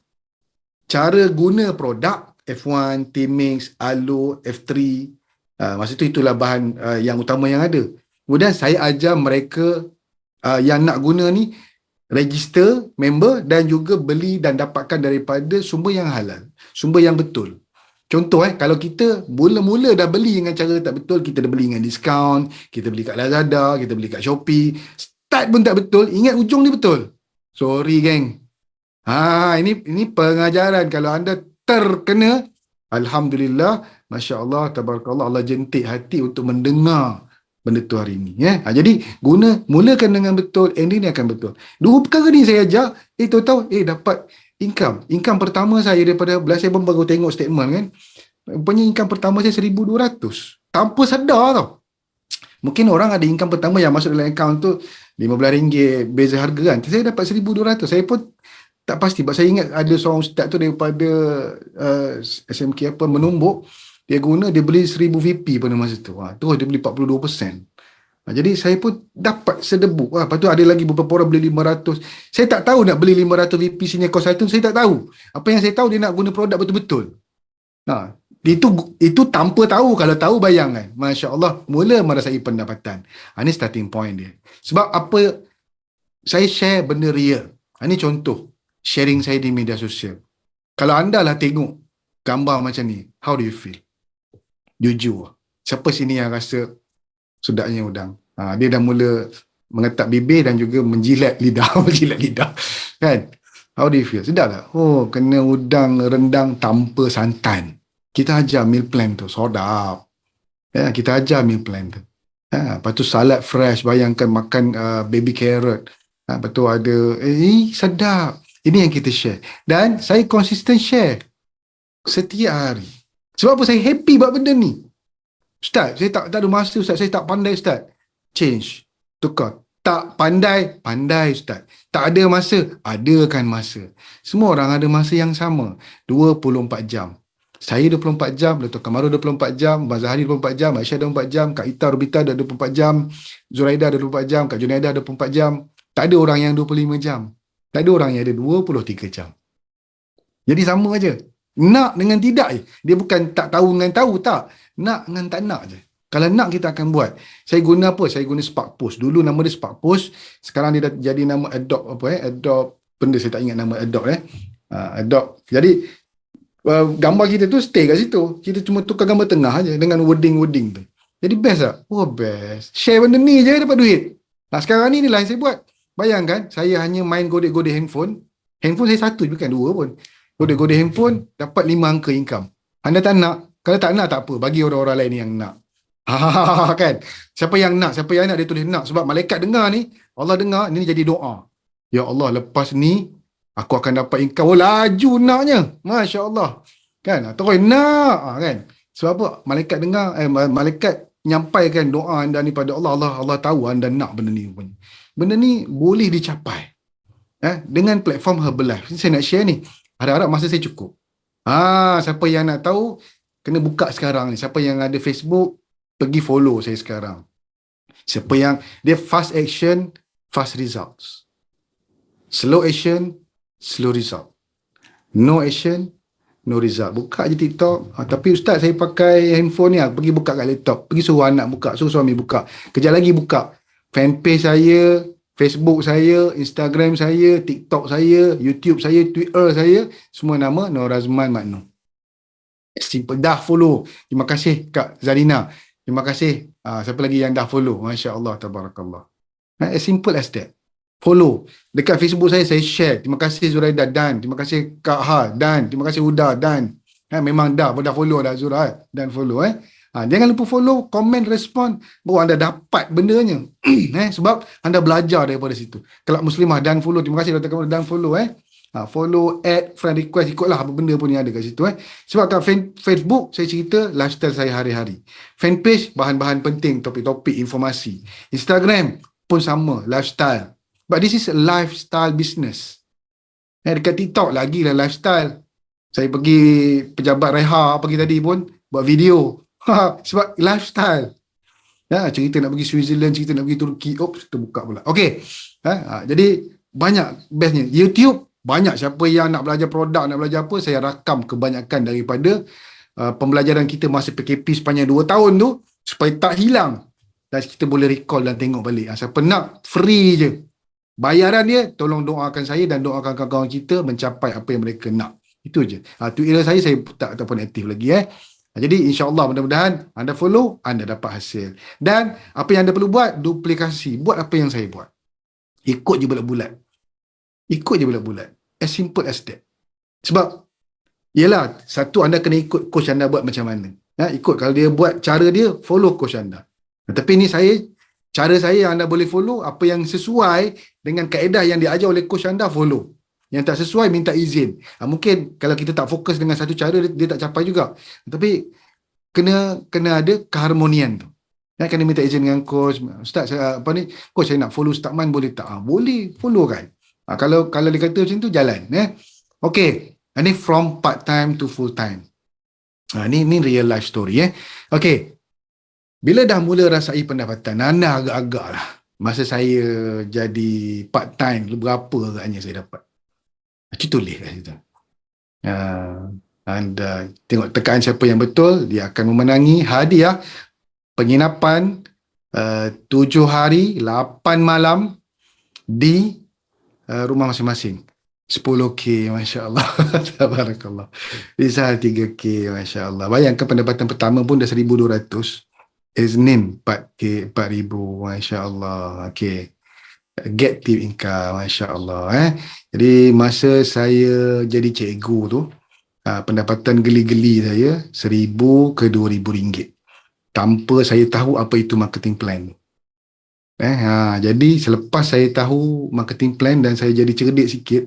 cara guna produk F1, T-Mix, Alo, F3. Masa tu itulah bahan yang utama yang ada. Kemudian saya ajar mereka yang nak guna ni register member dan juga beli dan dapatkan daripada sumber yang halal, sumber yang betul. Contoh kalau kita mula-mula dah beli dengan cara tak betul, kita dah beli dengan diskaun, kita beli kat Lazada, kita beli kat Shopee, start pun tak betul, ingat ujung ni betul. Sorry geng. Ini pengajaran. Kalau anda terkena, alhamdulillah, masya-Allah, tabarakallah, Allah jentik hati untuk mendengar benda tu hari ni. Jadi mulakan dengan betul, ending ni akan betul. 2 perkara ni saya ajar, tahu dapat income. Income pertama saya daripada belas, saya pun baru tengok statement kan. Rupanya income pertama saya 1,200. Tanpa sedar tau. Mungkin orang ada income pertama yang masuk dalam account tu RM15 beza harga kan. Saya dapat 1,200. Saya pun tak pasti. Sebab saya ingat ada seorang ustaz tu daripada SMK menumbuk. Dia beli 1,000 VP pada masa tu. Terus dia beli 42%. Jadi saya pun dapat sedebu. Lepas tu ada lagi beberapa orang beli 500. Saya tak tahu nak beli 500 VP senior consultant, saya tak tahu. Apa yang saya tahu dia nak guna produk betul-betul. Nah, itu tanpa tahu. Kalau tahu bayangkan. Masya Allah, mula merasai pendapatan. Ini starting point dia. Sebab apa saya share benda real. Ini contoh sharing saya di media sosial. Kalau anda lah tengok gambar macam ni, how do you feel? Jujur. Siapa sini yang rasa sedapnya udang? Dia dah mula mengetak bibir dan juga menjilat lidah. Menjilat lidah. Kan? How do you feel? Sedap tak? Oh, kena udang rendang tanpa santan. Kita ajar meal plan tu. Sedap. Ya, kita ajar meal plan tu. Lepas tu salad fresh. Bayangkan makan baby carrot. Lepas tu ada, sedap. Ini yang kita share. Dan saya konsisten share. Setiap hari. Sebab apa? Saya happy buat benda ni. Ustaz, saya tak ada masa Ustaz. Saya tak pandai Ustaz. Change. Tukar. Tak pandai, pandai Ustaz. Tak ada masa, adakan masa. Semua orang ada masa yang sama. 24 jam. Saya 24 jam, Dr. Kamaru 24 jam, Abang Zahari 24 jam, Aisyah 24 jam, Kak Ita Rubita ada 24 jam, Zuraida ada 24 jam, Kak Junaidah ada 24 jam. Tak ada orang yang 25 jam. Tak ada orang yang ada 23 jam. Jadi sama aja. Nak dengan tidak je. Dia bukan tak tahu dengan tahu, tak. Nak dengan tak nak je. Kalau nak kita akan buat. Saya guna apa? Saya guna Spark Post. Dulu nama dia Spark Post. Sekarang dia dah jadi nama Adopt apa Adopt benda saya tak ingat nama Adopt Adopt. Jadi gambar kita tu stay kat situ. Kita cuma tukar gambar tengah aja dengan wording tu. Jadi best tak? Oh best. Share benda ni je dapat duit. Nah sekarang ni inilah yang saya buat. Bayangkan saya hanya main godek-godek handphone. Handphone saya satu bukan dua pun. Godek-godek handphone dapat 5 angka income. Anda tak nak? Kalau tak nak tak apa. Bagi orang-orang lain yang nak. Kan? Siapa yang nak dia tulis nak. Sebab malaikat dengar ni, Allah dengar, ni jadi doa. Ya Allah, lepas ni aku akan dapat income. Oh laju naknya. Masya Allah. Kan? Terus nak. Kan? Sebab apa? Malaikat dengar, malaikat nyampaikan doa anda ni pada Allah. Allah tahu anda nak benda ni. Benda ni boleh dicapai. Dengan platform Herbalife. Saya nak share ni. Harap-harap masa saya cukup. Siapa yang nak tahu, kena buka sekarang ni. Siapa yang ada Facebook, pergi follow saya sekarang. Siapa yang dia fast action, fast results. Slow action, slow result. No action, no result. Buka je TikTok. Tapi Ustaz, saya pakai handphone ni. Pergi buka kat laptop. Pergi suruh anak buka. Suruh suami buka. Kejap lagi buka. Fanpage saya, Facebook saya, Instagram saya, TikTok saya, YouTube saya, Twitter saya. Semua nama Nur Razman Makno. Simple. Dah follow. Terima kasih Kak Zarina. Terima kasih. Siapa lagi yang dah follow? Masya Allah, tabarakallah. As simple as that. Follow. Dekat Facebook saya share. Terima kasih Zuraida dan. Terima kasih Kak Ha dan. Terima kasih Huda dan. Memang dah follow dah Zura dan follow. Jangan lupa follow, komen, respon. Baru anda dapat bendanya. Sebab anda belajar daripada situ. Kelab Muslimah dan follow. Terima kasih Dr. Kamal dan follow. Follow, add, friend request, ikutlah apa benda pun yang ada kat situ. Sebab kat Facebook, saya cerita lifestyle saya hari-hari. Fanpage, bahan-bahan penting, topik-topik, informasi. Instagram pun sama, lifestyle. But this is a lifestyle business. Dekat TikTok lagi lah lifestyle. Saya pergi pejabat Reha pagi tadi pun, buat video. Sebab lifestyle. Cerita nak pergi Switzerland, cerita nak pergi Turki. Oops, terbuka pula. Okay. Jadi, banyak bestnya. YouTube, banyak siapa yang nak belajar produk, nak belajar apa, saya rakam kebanyakan daripada pembelajaran kita masa PKP sepanjang 2 tahun tu, supaya tak hilang. Dan kita boleh recall dan tengok balik. Siapa nak, free je. Bayaran dia, tolong doakan saya dan doakan kawan-kawan kita mencapai apa yang mereka nak. Itu je. Twitter saya tak pun aktif lagi. Jadi insyaAllah mudah-mudahan anda follow, anda dapat hasil. Dan apa yang anda perlu buat, duplikasi. Buat apa yang saya buat. Ikut je bulat-bulat. As simple as that. Sebab, yelah, satu anda kena ikut coach anda buat macam mana. Ikut, kalau dia buat cara dia, follow coach anda. Tapi ni cara saya yang anda boleh follow, apa yang sesuai dengan kaedah yang diajar oleh coach anda, follow. Yang tak sesuai, minta izin. Mungkin kalau kita tak fokus dengan satu cara, dia tak capai juga. Tapi, kena ada keharmonian tu. Kena minta izin dengan coach. Ustaz, coach saya nak follow Ustaz Man, boleh tak? Boleh, follow kan. Kalau dia kata macam tu, jalan. Okay. Ini from part time to full time. Ni real life story. Okay. Bila dah mula rasai pendapatan, anda agak-agak lah. Masa saya jadi part time, berapa agaknya saya dapat. Itu tulis kat situ. Anda tengok tekan siapa yang betul, dia akan memenangi hadiah penginapan 7 hari, 8 malam di rumah masing-masing. 10K, Masya Allah. Tabarakallah. Bisa 3K, Masya Allah. Bayangkan pendapatan pertama pun dah 1,200. Isnin 4K, 4,000, Masya Allah. Okay. Get tip income, Masya Allah. Jadi masa saya jadi cikgu tu, pendapatan geli-geli saya 1,000 ke 2,000 ringgit. Tanpa saya tahu apa itu marketing plan. Jadi selepas saya tahu marketing plan dan saya jadi cerdik sikit,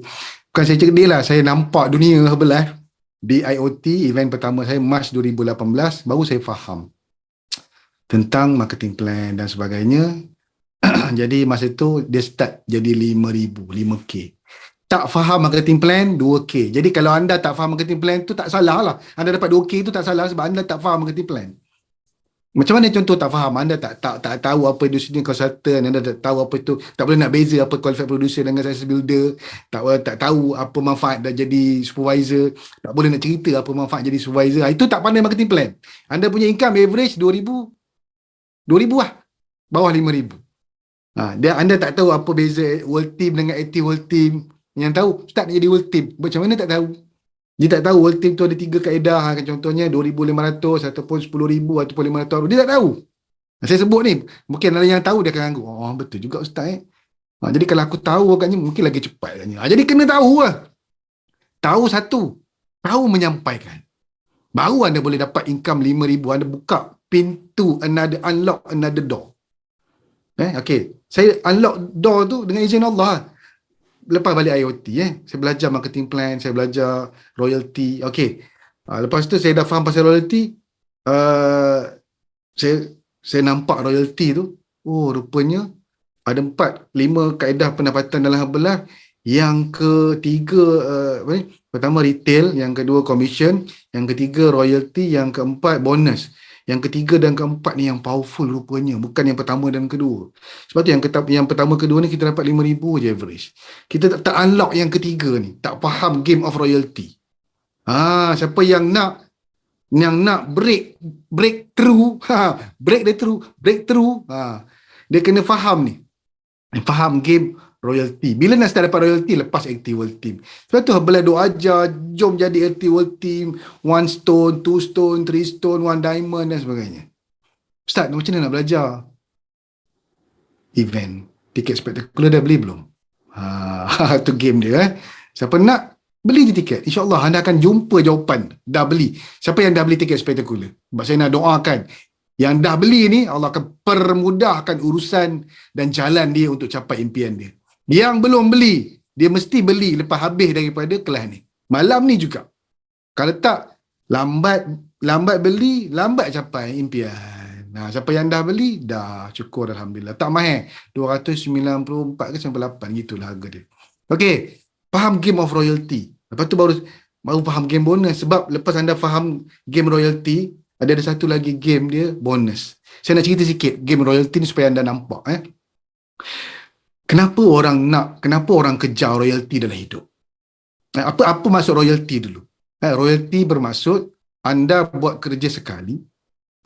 bukan saya cerdik lah, saya nampak dunia Herbalife di IoT, event pertama saya Mac 2018, baru saya faham tentang marketing plan dan sebagainya. Jadi masa tu dia start jadi 5,000, 5K. Tak faham marketing plan, 2K. Jadi kalau anda tak faham marketing plan tu tak salah lah. Anda dapat 2K tu tak salah sebab anda tak faham marketing plan. Macam mana contoh tak faham? Anda tak tahu apa industri consultant, anda tak tahu apa itu, tak boleh nak beza apa qualified producer dengan sales builder, tak tahu apa manfaat dah jadi supervisor, tak boleh nak cerita apa manfaat jadi supervisor. Itu tak pandai marketing plan. Anda punya income average 2,000 lah, bawah 5,000. Anda tak tahu apa beza world team dengan active world team. Yang tahu start jadi world team, macam mana tak tahu. Dia tak tahu world team tu ada 3 kaedah, contohnya 2,500 ataupun 10,000 ataupun 500. Dia tak tahu. Saya sebut ni, mungkin ada yang tahu dia akan anggap, oh betul juga Ustaz. Jadi kalau aku tahu agaknya mungkin lagi cepat agaknya. Jadi kena tahu lah. Tahu satu, tahu menyampaikan. Baru anda boleh dapat income 5,000, anda buka pintu, unlock another door. Okay, saya unlock door tu dengan izin Allah. Lepas balik IoT, saya belajar marketing plan, saya belajar royalty. Okay, lepas tu saya dah faham pasal royalty. Saya nampak royalty tu, oh rupanya ada 4-5 kaedah pendapatan dalam Herbalife. Yang ketiga, pertama retail, yang kedua commission, yang ketiga royalty, yang keempat bonus. Yang ketiga dan keempat ni yang powerful rupanya, bukan yang pertama dan kedua. Sebab tu yang pertama kedua ni kita dapat 5,000 je average. Kita tak unlock yang ketiga ni, tak faham game of royalty. Siapa yang nak breakthrough, dia kena faham ni. Faham game royalty. Bila nak start dapat royalty? Lepas active world team. Sebab tu Herbalife duk ajar, jom jadi active world team, 1 stone, 2 stone, 3 stone, 1 diamond dan sebagainya. Ustaz, macam mana nak belajar? Event, tiket spektakular dah beli belum? Tu game dia. Siapa nak, beli je tiket. InsyaAllah anda akan jumpa jawapan. Dah beli. Siapa yang dah beli tiket spektakular? Sebab saya nak doakan yang dah beli ni, Allah akan permudahkan urusan dan jalan dia untuk capai impian dia. Yang belum beli, dia mesti beli lepas habis daripada kelas ni. Malam ni juga. Kalau tak, lambat beli, lambat capai impian. Siapa yang dah beli, dah syukur Alhamdulillah. Tak mahal. 294 ke 98, gitulah harga dia. Okey, faham game of royalty. Lepas tu baru faham game bonus. Sebab lepas anda faham game royalty, ada satu lagi game dia, bonus. Saya nak cerita sikit game royalty ni supaya anda nampak. Kenapa orang kejar royalty dalam hidup? Apa maksud royalty dulu? Royalty bermaksud anda buat kerja sekali,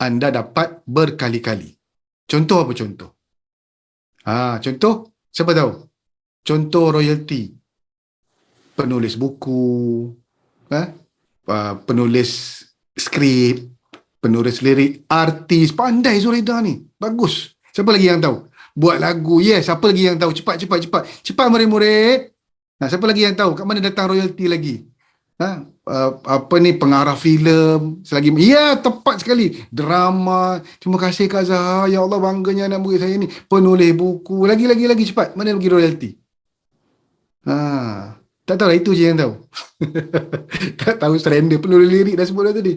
anda dapat berkali-kali. Contoh apa contoh? Contoh, siapa tahu? Contoh royalty. Penulis buku, penulis skrip, penulis lirik, artis. Pandai Zuraidah ni. Bagus. Siapa lagi yang tahu? Buat lagu. Yes, siapa lagi yang tahu? Cepat. Cepat murid-murid. Siapa lagi yang tahu? Kat mana datang royalty lagi? Pengarah filem. Selagi. Ya, tepat sekali. Drama. Terima kasih Kak Zahar. Ya Allah, bangganya anak murid saya ni. Penulis buku. Lagi. Cepat. Mana lagi royalty? Tak tahu lah, itu je yang tahu. Tak tahu surrender penulis lirik dah sebut dah tadi.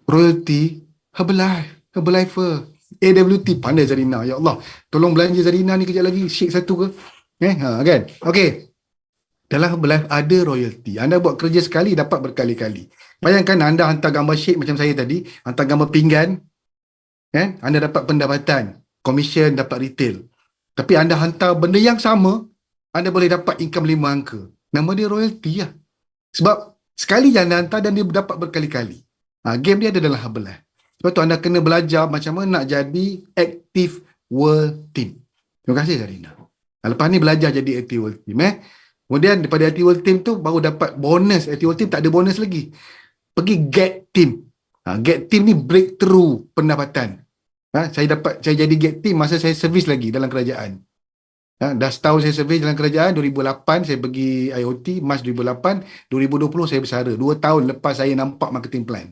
Royalty, Herbalife, AWT, pandai Zarina. Ya Allah, tolong belanja Zarina ni kejap lagi, shake satu ke? Kan? Okay. Dalam Herbalife ada royalty. Anda buat kerja sekali, dapat berkali-kali. Bayangkan anda hantar gambar shake macam saya tadi, hantar gambar pinggan, kan? Anda dapat pendapatan, commission, dapat retail. Tapi anda hantar benda yang sama, anda boleh dapat income 5 angka. Nama dia royalty lah. Sebab sekali yang anda hantar dan dia dapat berkali-kali. Game dia ada dalam Herbalife. Sebab tu anda kena belajar macam mana nak jadi active world team. Terima kasih Zarina. Lepas ni belajar jadi active world team. Kemudian daripada active world team tu baru dapat bonus. Active world team tak ada bonus lagi. Pergi get team. Get team ni breakthrough pendapatan. Saya jadi get team masa saya servis lagi dalam kerajaan. Dah setahun saya servis dalam kerajaan. 2008 saya pergi IoT, Mac 2008, 2020 saya bersara. 2 tahun lepas saya nampak marketing plan.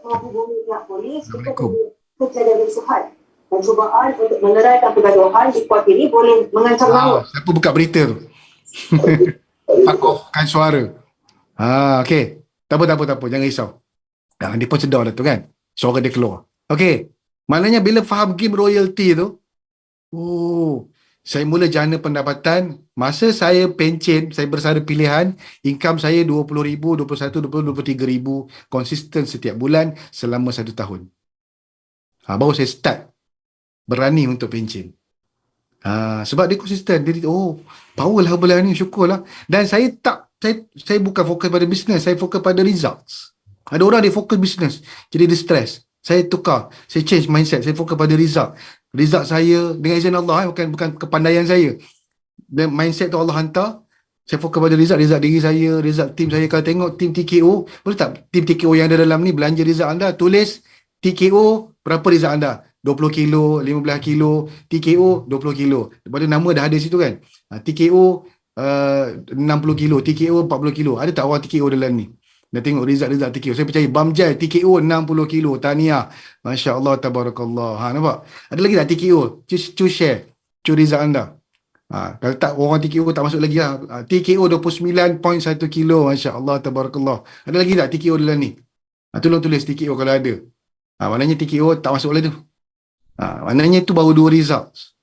menghubungi pihak polis untuk
Assalamualaikum.
kejadian kerusuhan dan cubaan untuk meneraikan pergaduhan di kuarti ini boleh mengancam nyawa.
Siapa buka berita tu? Pakofkan suara. Okey. Tak apa. Jangan risau. Dia pun sedar dah tu kan. Suara dia keluar. Okey. Maknanya bila faham game royalty tu, saya mula jana pendapatan. Masa saya pencen, saya bersara pilihan, income saya RM20,000, RM21,000, RM20,000, RM23,000 konsisten setiap bulan selama 1 tahun. Baru saya start berani untuk pencen. Sebab dia konsisten. Dia power lah Herbalife ni, syukurlah. Dan saya bukan fokus pada bisnes, saya fokus pada results. Ada orang dia fokus bisnes, jadi dia stres. Saya tukar, saya change mindset, saya fokus pada result. Result saya dengan izin Allah, bukan kepandaian saya. Dan mindset tu Allah hantar. Saya fokus pada result diri saya, result tim saya. Kalau tengok tim TKO, boleh tak tim TKO yang ada dalam ni belanja result anda, tulis TKO berapa result anda? 20 kilo, 15 kilo, TKO 20 kilo. Lepas tu nama dah ada situ kan. TKO 60 kilo, TKO 40 kilo. Ada tak orang TKO dalam ni? Dah tengok result TKO. Saya percaya Bamjai TKO 60 kilo. Tahniah. Masya Allah, tabarakallah. Nampak? Ada lagi tak TKO? Cu share. Cu result anda. Kalau tak, orang TKO tak masuk lagi lah. TKO 29.1 kilo. Masya Allah, tabarakallah. Ada lagi tak TKO dalam ni? Tolong tulis TKO kalau ada. Maknanya TKO tak masuk lagi tu. Maknanya tu baru 2 results.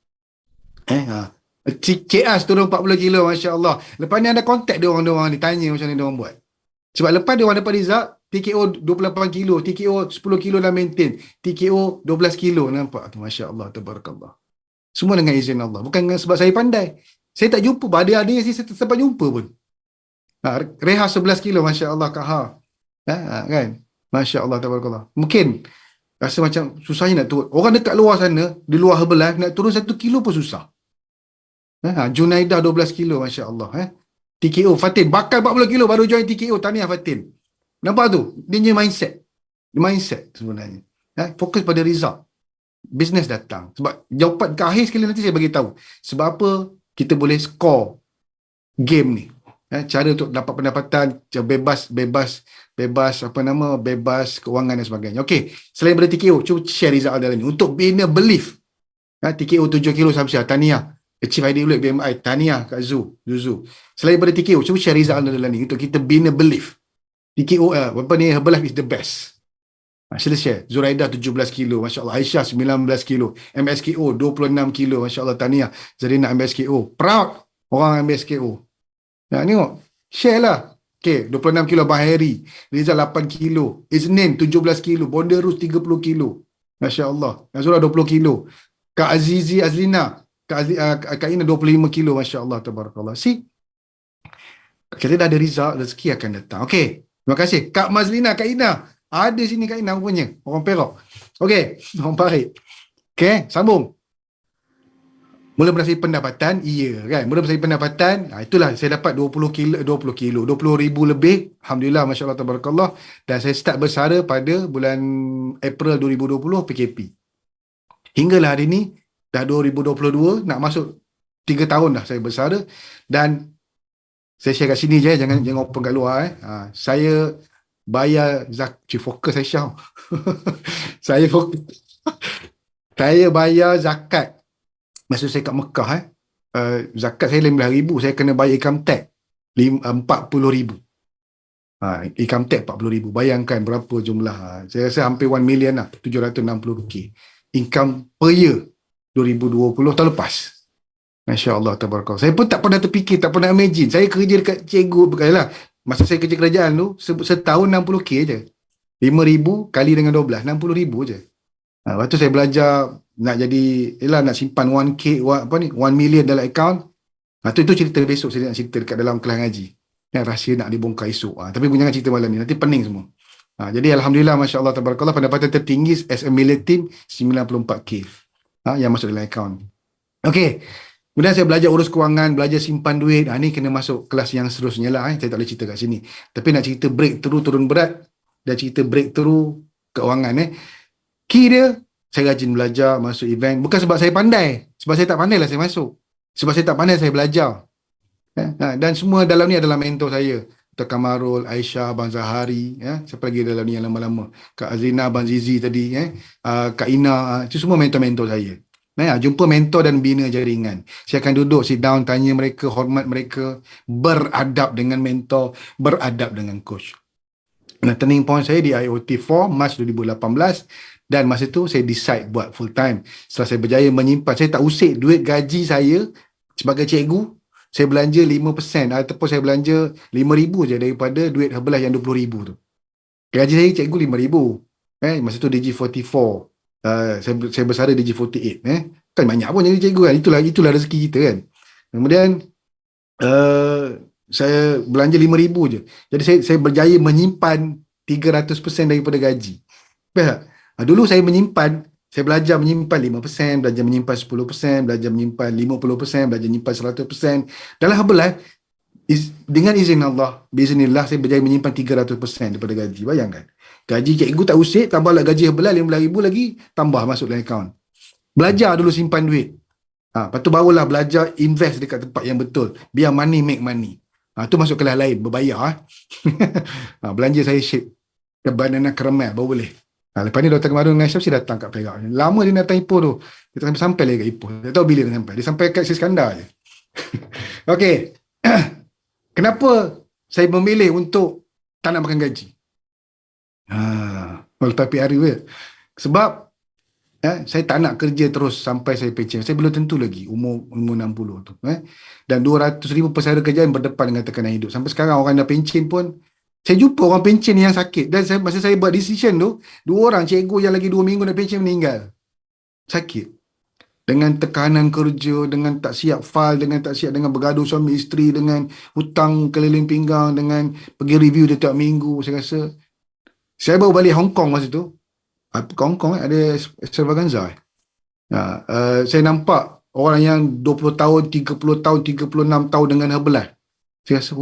CKS turun 40 kilo. Masya Allah. Lepas ni anda contact dia orang ni. Tanya macam mana dia orang buat. Sebab lepas dia orang dapat result, TKO 28 kilo, TKO 10 kilo dah maintain, TKO 12 kilo. Nampak tu, Masya Allah, tabarakallah. Semua dengan izin Allah. Bukan sebab saya pandai. Saya tak jumpa. Ada yang saya sempat jumpa pun. Reha 11 kilo, Masya Allah, Kak kan? Masya Allah, tabarakallah. Mungkin rasa macam susahnya nak turun. Orang dekat luar sana, di luar Herbalife, nak turun 1 kilo pun susah. Junaidah 12 kilo, Masya Allah. TKO, Fatin, bakal 40 kilo baru join TKO. Tahniah Fatin. Nampak tu? Dia punya mindset. Mindset sebenarnya. Fokus pada result. Business datang. Sebab jawapan ke akhir sekali nanti saya bagi tahu. Sebab apa kita boleh score game ni. Cara untuk dapat pendapatan, bebas kewangan dan sebagainya. Okey, selain daripada TKO, cuba share result dalam ni. Untuk bina belief. TKO 7 kilo Samsyah, tahniah. Achieve ID Ulit BMI, tahniah Kak Zuzu. Selain daripada TKO, cuba share result anda dalam ni untuk kita bina belief. TKO, Herbalife is the best. Sila share. Zuraidah 17 kilo, Masya Allah. Aisyah 19 kilo. MSKO 26 kilo, Masya Allah, tahniah. Zarina MSKO. Proud orang MSKO. Tengok. Share lah. Okay, 26 kilo Abang Harry. Rizal 8 kilo. Isnin 17 kilo. Bonderus 30 kilo. Masya Allah. Nazura 20 kilo. Kak Azizi Azlina. Kak Ina 25 kilo. Masya Allah, tabarakallah. See? Kita dah ada result, rezeki akan datang. Okey. Terima kasih. Kak Mazlina, Kak Ina. Ada sini Kak Ina punya. Orang Perak. Okey. Orang Parit. Okey. Sambung. Mula berasal pendapatan. Iya kan. Mula berasal pendapatan. Itulah saya dapat 20 ribu lebih. Alhamdulillah. Masya Allah, tabarakallah. Dan saya start bersara pada bulan April 2020 PKP. Hinggalah hari ni. Dah 2022, nak masuk 3 tahun dah saya bersara. Dan saya share kat sini je, jangan open kat luar. Saya bayar fokus saya Syah. Saya bayar zakat masa saya kat Mekah. Zakat saya RM15,000, saya kena bayar income tax RM40,000. Income tax RM40,000. Bayangkan berapa jumlah. Saya rasa hampir 1 million lah, RM760,000 income per year. 2020 tahun lepas. Masya Allah, tabarakallah. Saya pun tak pernah terfikir, tak pernah imagine. Saya kerja dekat cikgu, lah. Masa saya kerja kerajaan tu, setahun 60K je. 5,000 kali dengan 12, 60,000 je. Lepas tu saya belajar nak jadi, nak simpan 1K, apa ni, 1 million dalam account. Itu cerita besok saya nak cerita dekat dalam kelas ngaji. Rahsia nak dibongkar esok. Tapi jangan cerita malam ni, nanti pening semua. Jadi Alhamdulillah, Masya Allah, tabarakallah, pendapatan tertinggi as a military 94K yang masuk dalam account. Okey. Kemudian saya belajar urus kewangan, belajar simpan duit. Ni kena masuk kelas yang seterusnya lah. Saya tak boleh cerita kat sini. Tapi nak cerita breakthrough turun berat dan cerita breakthrough keuangan. Key dia, saya rajin belajar, masuk event. Bukan sebab saya pandai. Sebab saya tak pandai lah saya masuk. Sebab saya tak pandai, saya belajar. Dan semua dalam ni adalah mentor saya. Dr. Kamarul, Aisyah, Abang Zahari. Siapa lagi dalam ni yang lama-lama? Kak Azrina, Abang Zizi tadi. Kak Ina. Itu semua mentor-mentor saya. Jumpa mentor dan bina jaringan. Saya akan duduk, sit down, tanya mereka, hormat mereka, beradab dengan mentor, beradab dengan coach. Turning point saya di IoT4 Mac 2018 dan masa tu saya decide buat full time. Setelah saya berjaya menyimpan, saya tak usik duit gaji saya sebagai cikgu, saya belanja 5% ataupun saya belanja 5,000 je daripada duit Herbalife yang 20,000 tu. Gaji saya cikgu 5,000. Masa tu DG44. Saya bersara DG48. Kan banyak pun jadi cikgu kan. Itulah rezeki kita kan. Kemudian saya belanja 5,000 je. Jadi saya berjaya menyimpan 300% daripada gaji. Dulu saya menyimpan, saya belajar menyimpan 5%, belajar menyimpan 10%, belajar menyimpan 50%, belajar menyimpan 100%. Dalam Herbalife, dengan izin Allah, biiznillah saya berjaya menyimpan 300% daripada gaji. Bayangkan. Gaji cikgu tak usik, tambahlah gaji Herbalife 15,000 lagi, tambah masuk dalam akaun. Belajar dulu simpan duit. Lepas tu barulah belajar invest dekat tempat yang betul. Biar money make money. Tu masuk kelas lain, berbayar. Belanja saya shape ke banana caramel, baru boleh. Lepas ni Dr. Kamarul dengan Aisyah datang kat Perak. Lama dia datang Ipoh tu. Dia sampai lagi kat Ipoh. Tak tahu bila dia sampai. Dia sampai kat Siskandar je. Okey. Kenapa saya memilih untuk tak nak makan gaji? Tapi hari dia. Sebab saya tak nak kerja terus sampai saya pencen. Saya belum tentu lagi umur 60 tu. Dan 200,000 pesara kerjaan berdepan dengan tekanan hidup. Sampai sekarang orang dah pencen pun, saya jumpa orang pencen yang sakit. Dan masa saya buat decision tu, 2 orang cikgu yang lagi 2 minggu nak pencen meninggal. Sakit. Dengan tekanan kerja, dengan tak siap file, dengan tak siap dengan bergaduh suami isteri, dengan hutang keliling pinggang, dengan pergi review setiap minggu. Saya rasa saya baru balik Hong Kong masa tu. Hong Kong ada extravaganza. Saya nampak orang yang 20 tahun, 30 tahun, 36 tahun dengan Herbalife. Saya rasa,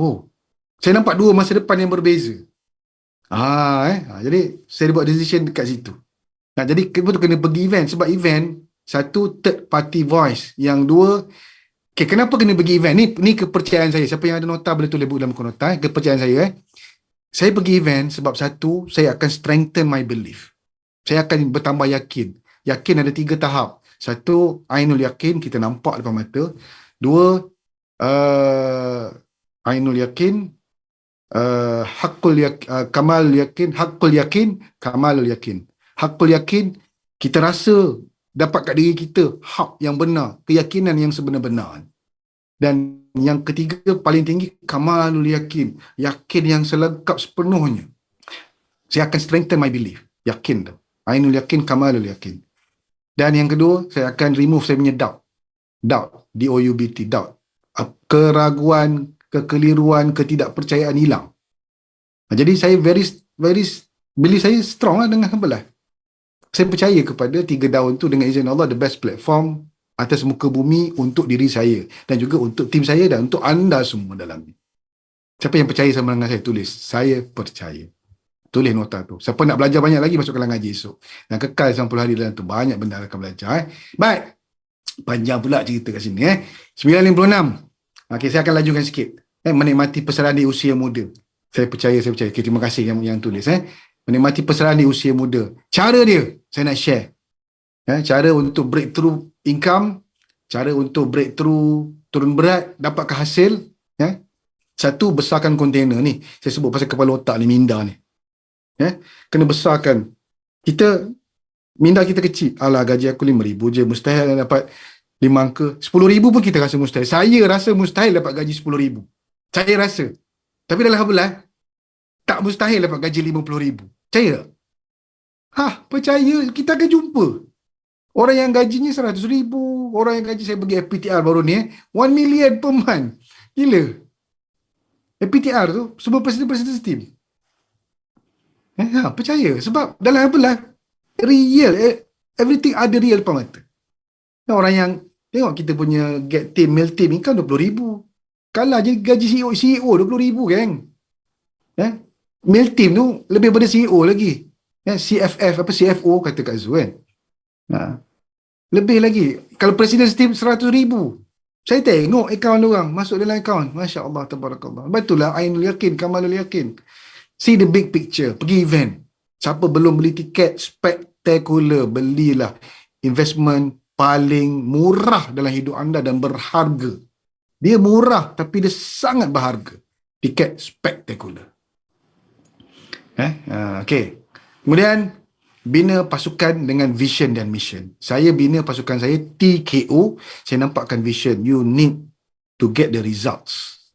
saya nampak 2 masa depan yang berbeza. Jadi saya buat decision dekat situ. Jadi betul kena pergi event. Sebab event, satu, third party voice. Yang 2, kenapa kena pergi event? Ni kepercayaan saya. Siapa yang ada nota boleh tulis buku dalam buku nota. Kepercayaan saya. Saya pergi event sebab satu, saya akan strengthen my belief. Saya akan bertambah yakin. Yakin ada 3 tahap. Satu, ainul yakin, kita nampak depan mata. 2, ainul yakin, kamal yakin, hakul yakin, kamalul yakin. Hakul yakin, kita rasa dapat kat diri kita hak yang benar, keyakinan yang sebenar-benar. Dan yang ketiga paling tinggi, kamalul yakin, yakin yang selengkap sepenuhnya. Saya akan strengthen my belief, yakin tu. Ainul yakin, kamalul yakin. Dan yang kedua, saya akan remove saya punya doubt. Doubt, D-O-U-B-T, doubt. Keraguan, kekeliruan, ketidakpercayaan hilang. Jadi saya belief saya strong lah dengan Herbalife. Saya percaya kepada 3 daun tu dengan izin Allah, the best platform atas muka bumi untuk diri saya dan juga untuk tim saya dan untuk anda semua dalam ni. Siapa yang percaya sama dengan saya, tulis saya percaya. Tulis nota tu. Siapa nak belajar banyak lagi, masuk kelas ngaji esok. Dan kekal 90 hari dalam tu. Banyak benda akan belajar. Baik. Panjang pula cerita kat sini. 9.56. Okey, saya akan lajukan sikit. Menikmati perserahan di usia muda. Saya percaya. Okay, terima kasih yang tulis. Menikmati perserahan di usia muda. Cara dia, saya nak share. Cara untuk breakthrough income, cara untuk breakthrough turun berat, dapatkan hasil. Satu, besarkan kontainer ni. Saya sebut pasal kepala otak ni, minda ni. Kena besarkan. Minda kita kecil. Alah, gaji aku 5,000 je. Mustahil dapat 5 angka. 10,000 pun kita rasa mustahil. Saya rasa mustahil dapat gaji 10,000. Saya rasa. Tapi dalam habelah, tak mustahil dapat gaji 50,000. Percaya tak? Percaya. Kita akan jumpa. Orang yang gajinya 100,000. Orang yang gaji saya bagi FPTR baru ni, 1 million per month. Gila. FPTR tu, semua presiden-presiden steam. Percaya. Sebab dalam habelah, real. Everything ada real depan mata. Orang yang tengok kita punya get team, mail team income 20,000. Kalah je gaji CEO 20,000 kan. Mail team tu lebih pada CEO lagi. CFF apa CFO kata Kak Zu kan. Lebih lagi. Kalau presiden team 100,000. Saya tengok akaun orang masuk dalam akaun. Masya Allah, tabarakallah. Betullah ainul yakin, kamalul yakin. See the big picture. Pergi event. Siapa belum beli tiket spektakular, belilah. Investment paling murah dalam hidup anda dan berharga. Dia murah tapi dia sangat berharga. Tiket spektakular. Okay. Kemudian, bina pasukan dengan vision dan mission. Saya bina pasukan saya TKO. Saya nampakkan vision. You need to get the results.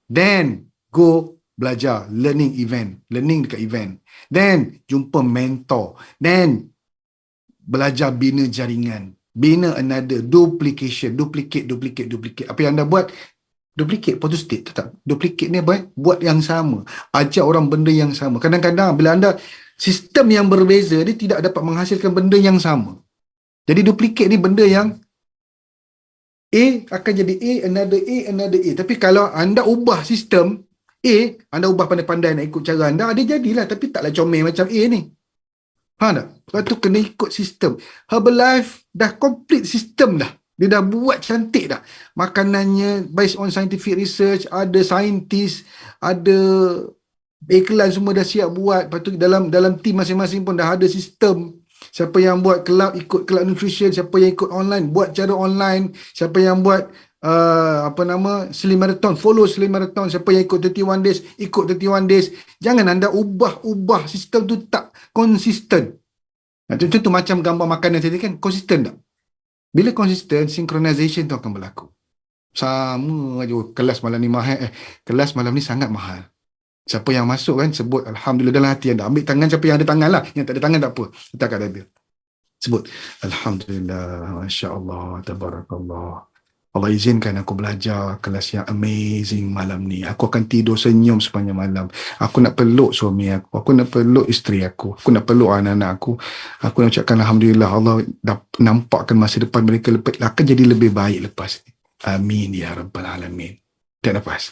Then, go belajar. Learning event. Learning dekat event. Then, jumpa mentor. Then, belajar bina jaringan. Bina another. Duplication. Duplicate. Apa yang anda buat, duplicate, photostat. Tak. Duplicate ni apa? Buat yang sama. Ajak orang benda yang sama. Kadang-kadang bila anda sistem yang berbeza, dia tidak dapat menghasilkan benda yang sama. Jadi duplicate ni benda yang A akan jadi A, another A, another A. Tapi kalau anda ubah sistem A, anda ubah pandai-pandai nak ikut cara anda, dia jadilah. Tapi taklah comel macam A ni. Tak? Lepas tu kena ikut sistem. Herbalife dah complete sistem dah. Dia dah buat cantik dah. Makanannya based on scientific research, ada saintis, ada iklan semua dah siap buat. Lepas tu dalam team masing-masing pun dah ada sistem. Siapa yang buat club, ikut club nutrition. Siapa yang ikut online, buat cara online. Siapa yang buat Slim Marathon, follow Slim Marathon. Siapa yang ikut 31 days, ikut 31 days. Jangan anda ubah sistem tu, tak konsisten. Contoh macam gambar makanan tadi kan, konsisten tak? Bila konsisten, synchronization tu akan berlaku. Sama aja. Kelas malam ni mahal. Kelas malam ni sangat mahal. Siapa yang masuk kan, sebut Alhamdulillah dalam hati anda. Ambil tangan siapa yang ada tangan lah. Yang tak ada tangan tak apa. Letak kat dada. Sebut Alhamdulillah, Masya Allah, Tabarakallah. Allah izinkan aku belajar kelas yang amazing malam ni. Aku akan tidur senyum sepanjang malam. Aku nak peluk suami aku. Aku nak peluk isteri aku. Aku nak peluk anak-anak aku. Aku nak ucapkan Alhamdulillah, Allah dah nampakkan masa depan mereka akan jadi lebih baik lepas ni. Amin ya Rabbal Alamin. Tak nafas.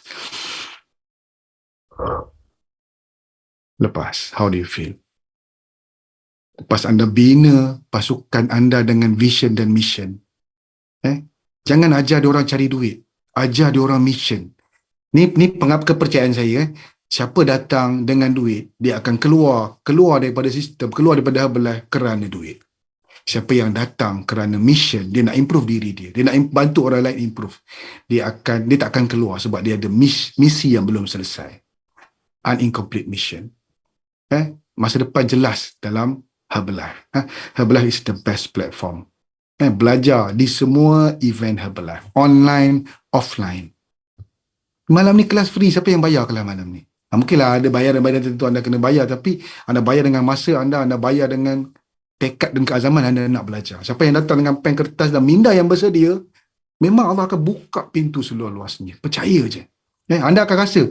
Lepas, how do you feel? Lepas anda bina pasukan anda dengan vision dan mission. Jangan ajar dia orang cari duit. Ajar dia orang mission. Ni kepercayaan saya. Siapa datang dengan duit, dia akan keluar daripada sistem, keluar daripada Herbalife kerana duit. Siapa yang datang kerana mission, dia nak improve diri dia. Dia nak bantu orang lain improve. Dia tak akan keluar sebab dia ada misi yang belum selesai. An incomplete mission. Masa depan jelas dalam Herbalife. Herbalife is the best platform. Belajar di semua event Herbalife. Online, offline. Malam ni kelas free. Siapa yang bayar kelas malam ni? Mungkinlah ada bayaran tentu anda kena bayar. Tapi anda bayar dengan masa anda bayar dengan tekad dan keazaman anda nak belajar. Siapa yang datang dengan pen kertas dan minda yang bersedia, memang Allah akan buka pintu seluas-luasnya. Percaya je. Anda akan rasa,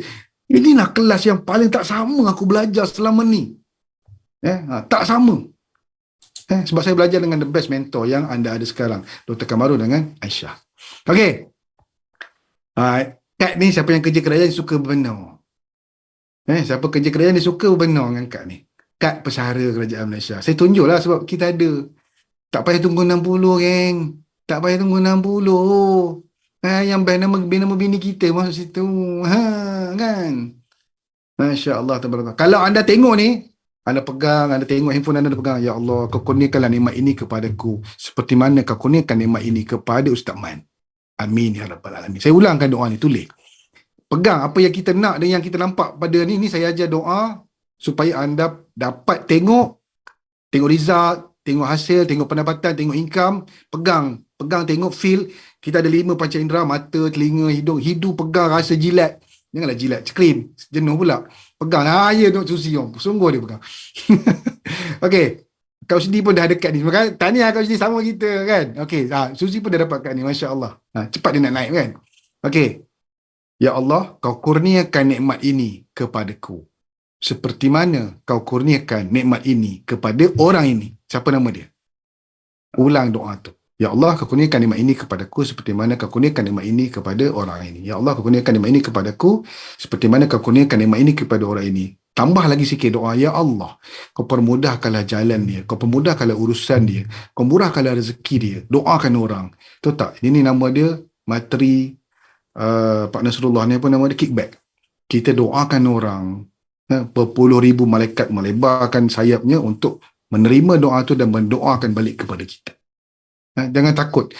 inilah kelas yang paling tak sama aku belajar selama ni. Tak sama. Sebab saya belajar dengan the best mentor yang anda ada sekarang, Dr. Kamarul dengan Aisyah. Okey. Kad ni siapa yang kerja kerajaan suka berbenar. Siapa kerja kerajaan dia suka berbenar dengan kad ni. Kad pesara kerajaan Malaysia. Saya tunjuklah sebab kita ada. Tak payah tunggu 60, geng. Tak payah tunggu 60. Yang nama bini kita masuk situ. Kan? Masya Allah. Kalau anda tengok ni, anda pegang, anda tengok handphone anda pegang, ya Allah, kau kurniakanlah nikmat ini kepadaku seperti mana kau kurniakan nikmat ini kepada Ustaz Man. Amin ya Rabbal Alamin. Saya ulangkan doa ni, tulis. Pegang apa yang kita nak dan yang kita nampak pada ni saya ajar doa supaya anda dapat tengok result, tengok hasil, tengok pendapatan, tengok income, pegang, tengok feel. Kita ada 5 panca indera, mata, telinga, hidung. Hidu pegang, rasa jilat. Janganlah jilat, scream, jenuh pula. Pegang, ya tengok Susi, sungguh dia pegang. Okey, Kak Usni pun dah dekat ni. Maka tahniah Kak Usni, sama kita kan. Okey, Susi pun dah dapat kat ni, Masya Allah. Cepat dia nak naik kan. Okey. Ya Allah, kau kurniakan nikmat ini kepadaku. Seperti mana kau kurniakan nikmat ini kepada orang ini. Siapa nama dia? Ulang doa tu. Ya Allah, kau kurniakan nikmat ini kepadaku seperti mana kau kurniakan nikmat ini kepada orang ini. Ya Allah, kau kurniakan nikmat ini kepadaku seperti mana kau kurniakan nikmat ini kepada orang ini. Tambah lagi sikit doa. Ya Allah, kau permudahkanlah jalan dia. Kau permudahkanlah urusan dia. Kau murahkanlah rezeki dia. Doakan orang. Tahu tak? Ini nama dia materi Pak Nasrullah ni, apa nama dia? Kickback. Kita doakan orang. Berpuluh ribu malaikat melebarkan sayapnya untuk menerima doa tu dan mendoakan balik kepada kita. Jangan takut.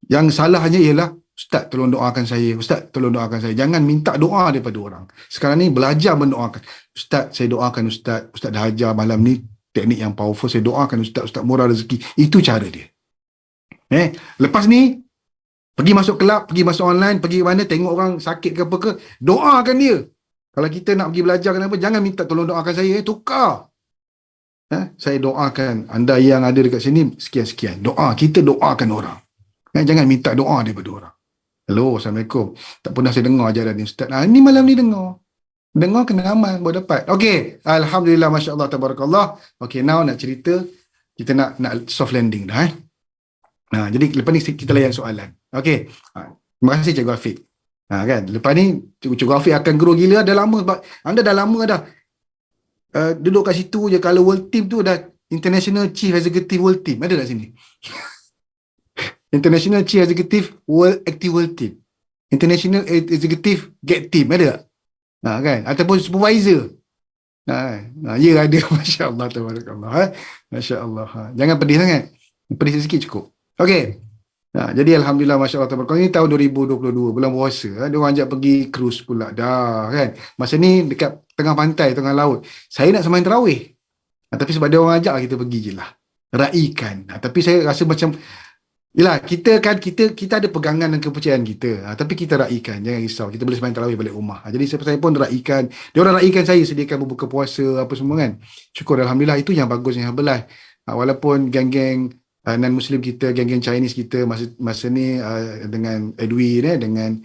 Yang salahnya ialah, Ustaz tolong doakan saya, Ustaz tolong doakan saya. Jangan minta doa daripada orang. Sekarang ni belajar mendoakan. Ustaz, saya doakan Ustaz. Ustaz dah ajar malam ni teknik yang powerful. Saya doakan Ustaz, Ustaz murah rezeki. Itu cara dia. Lepas ni, pergi masuk kelab, pergi masuk online, pergi mana, tengok orang sakit ke apa ke, doakan dia. Kalau kita nak pergi belajar kenapa, jangan minta tolong doakan saya, tukar. Saya doakan anda yang ada dekat sini, sekian-sekian. Doa, kita doakan orang. Jangan minta doa daripada orang. Hello, Assalamualaikum. Tak pernah saya dengar ajaran ni, Ustaz. Ni malam ni dengar. Dengar kena amal, baru dapat. Okey, Alhamdulillah, Masya Allah, Tabarakallah. Okey, now nak cerita, kita nak soft landing dah. Jadi lepas ni kita layan soalan. Okey. Terima kasih Cikgu Afiq. Kan? Lepas ni Cikgu Afiq akan grow gila. Dah lama sebab anda dah lama dah duduk kat situ je. Kalau world team tu dah International Chief Executive World Team. Ada tak sini? International Chief Executive World Active World Team. International Executive Get Team. Ada tak? Kan? Ataupun supervisor. Ya ada. Masya Allah. Masya Allah. Jangan pedih sangat. Pedih sikit cukup. Okey. Jadi Alhamdulillah, Masya Allah. Ini tahun 2022, bulan puasa. Dia orang ajak pergi cruise pula dah kan. Masa ni dekat tengah pantai, tengah laut. Saya nak sembang tarawih. Tapi sebab dia orang ajak, kita pergi je lah. Raikan. Tapi saya rasa macam, yelah, kita ada pegangan dan kepercayaan kita. Tapi kita raikan. Jangan risau. Kita boleh sembang tarawih balik rumah. Jadi saya pun raikan. Dia orang raikan saya, sediakan berbuka puasa, apa semua kan. Syukur Alhamdulillah. Itu yang bagusnya belah. Walaupun geng-geng non-Muslim kita, geng-geng Chinese kita masa ni dengan Edwin dengan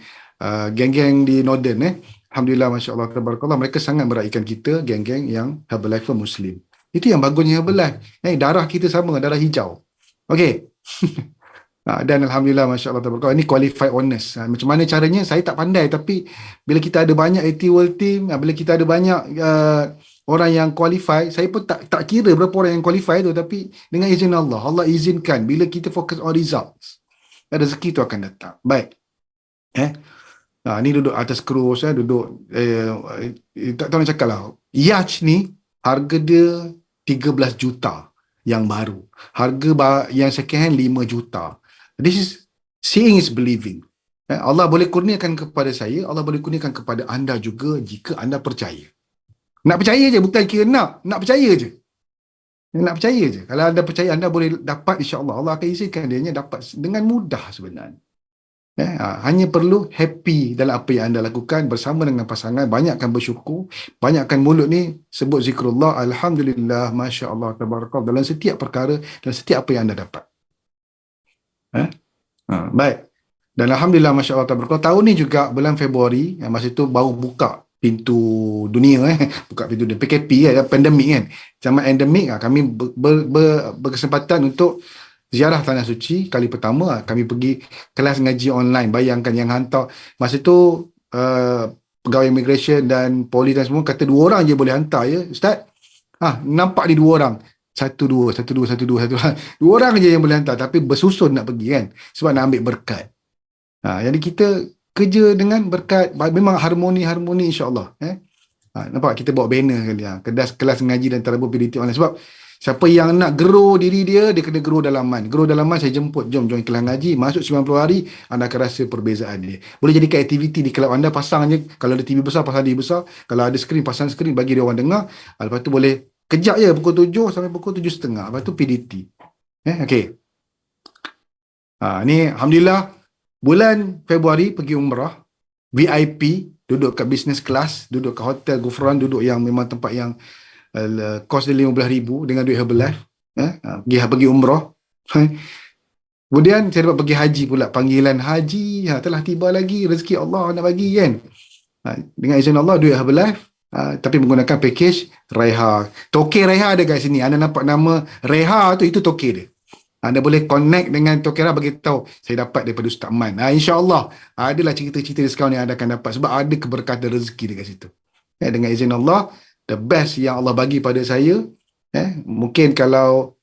geng-geng di Northern Alhamdulillah, Masya Allah, Tabarakallah, mereka sangat meraihkan kita, geng-geng yang Herbalife Muslim. Itu yang bagusnya Herbalife. Darah kita sama, darah hijau. Okey. Dan Alhamdulillah, Masya Allah, Tabarakallah, ini qualified honest. Macam mana caranya, saya tak pandai, tapi bila kita ada banyak AT World Team, bila kita ada banyak orang yang qualify, saya pun tak kira berapa orang yang qualify tu, tapi dengan izin Allah, Allah izinkan bila kita fokus on results, rezeki tu akan datang. Baik. Ni duduk atas cruise, duduk tak tahu nak cakap lah. Yacht ni harga dia 13 juta yang baru. Harga yang second hand 5 juta. This is seeing is believing. Allah boleh kurniakan kepada saya, Allah boleh kurniakan kepada anda juga jika anda percaya. Nak percaya je, bukan kira nak percaya je. Nak percaya je. Kalau anda percaya, anda boleh dapat, insya-Allah. Allah akan izinkan dia dapat dengan mudah sebenarnya. Hanya perlu happy dalam apa yang anda lakukan bersama dengan pasangan. Banyakkan bersyukur, banyakkan mulut ni sebut zikrullah, Alhamdulillah, Masya Allah, Tabarakallah, dalam setiap perkara, dalam setiap apa yang anda dapat. Baik. Dan Alhamdulillah, Masya Allah, Tabarakallah, tahun ni juga bulan Februari, masa itu baru buka pintu dunia, buka pintu dunia, PKP pandemik kan. Zaman endemik kami berkesempatan untuk ziarah Tanah Suci kali pertama. Kami pergi kelas ngaji online. Bayangkan yang hantar masa tu pegawai immigration dan polis dan semua kata 2 orang je boleh hantar ya Ustaz. Nampak ni 2 orang. 1, 2, 1, 2, 1, 2, 1, 2. 2 orang je yang boleh hantar, tapi bersusun nak pergi kan. Sebab nak ambil berkat. Jadi kita kerja dengan berkat, memang harmoni insya-Allah. Nampak kita bawa banner kali kelas ngaji dan tadabbur PDT online. Sebab siapa yang nak grow diri dia kena grow dalaman. Grow dalaman saya jemput, jom join kelas ngaji, masuk 90 hari, anda akan rasa perbezaan dia. Boleh jadikan aktiviti di kelab anda, pasang je. Kalau ada TV besar, pasang TV besar. Kalau ada skrin, pasang skrin bagi dia orang dengar. Lepas tu boleh kejap je pukul 7 sampai pukul 7.30. Lepas tu PDT. Okey. Ni Alhamdulillah bulan Februari pergi umrah, VIP, duduk kat business class, duduk kat hotel Gufran, duduk yang memang tempat yang kos dia 15,000 dengan duit Herbalife. Pergi umrah. Kemudian saya dapat pergi haji pula, panggilan haji, telah tiba lagi, rezeki Allah nak bagi kan. Dengan izin Allah, duit Herbalife, tapi menggunakan package Reha. Toke Reha ada kat sini. Anda nampak nama Reha tu, itu toke dia. Anda boleh connect dengan toke Reha, bagi tahu saya dapat daripada Ustaz Man. InsyaAllah adalah cerita-cerita diskaun yang anda akan dapat, sebab ada keberkatan rezeki dekat situ. Dengan izin Allah, the best yang Allah bagi pada saya. Mungkin kalau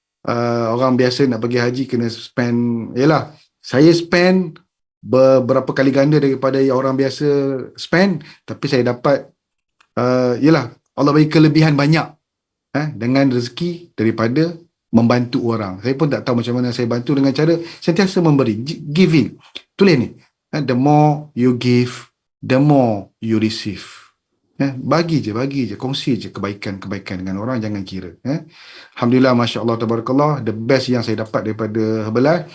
orang biasa nak pergi haji kena spend, yalah, saya spend beberapa kali ganda daripada yang orang biasa spend, tapi saya dapat yalah, Allah bagi kelebihan banyak dengan rezeki daripada membantu orang. Saya pun tak tahu macam mana saya bantu, dengan cara sentiasa memberi, giving. Tulis ni, the more you give, the more you receive. Bagi je, kongsi je kebaikan-kebaikan dengan orang, jangan kira. Alhamdulillah, Masya Allah, Tabarakallah, the best yang saya dapat daripada Herbalife,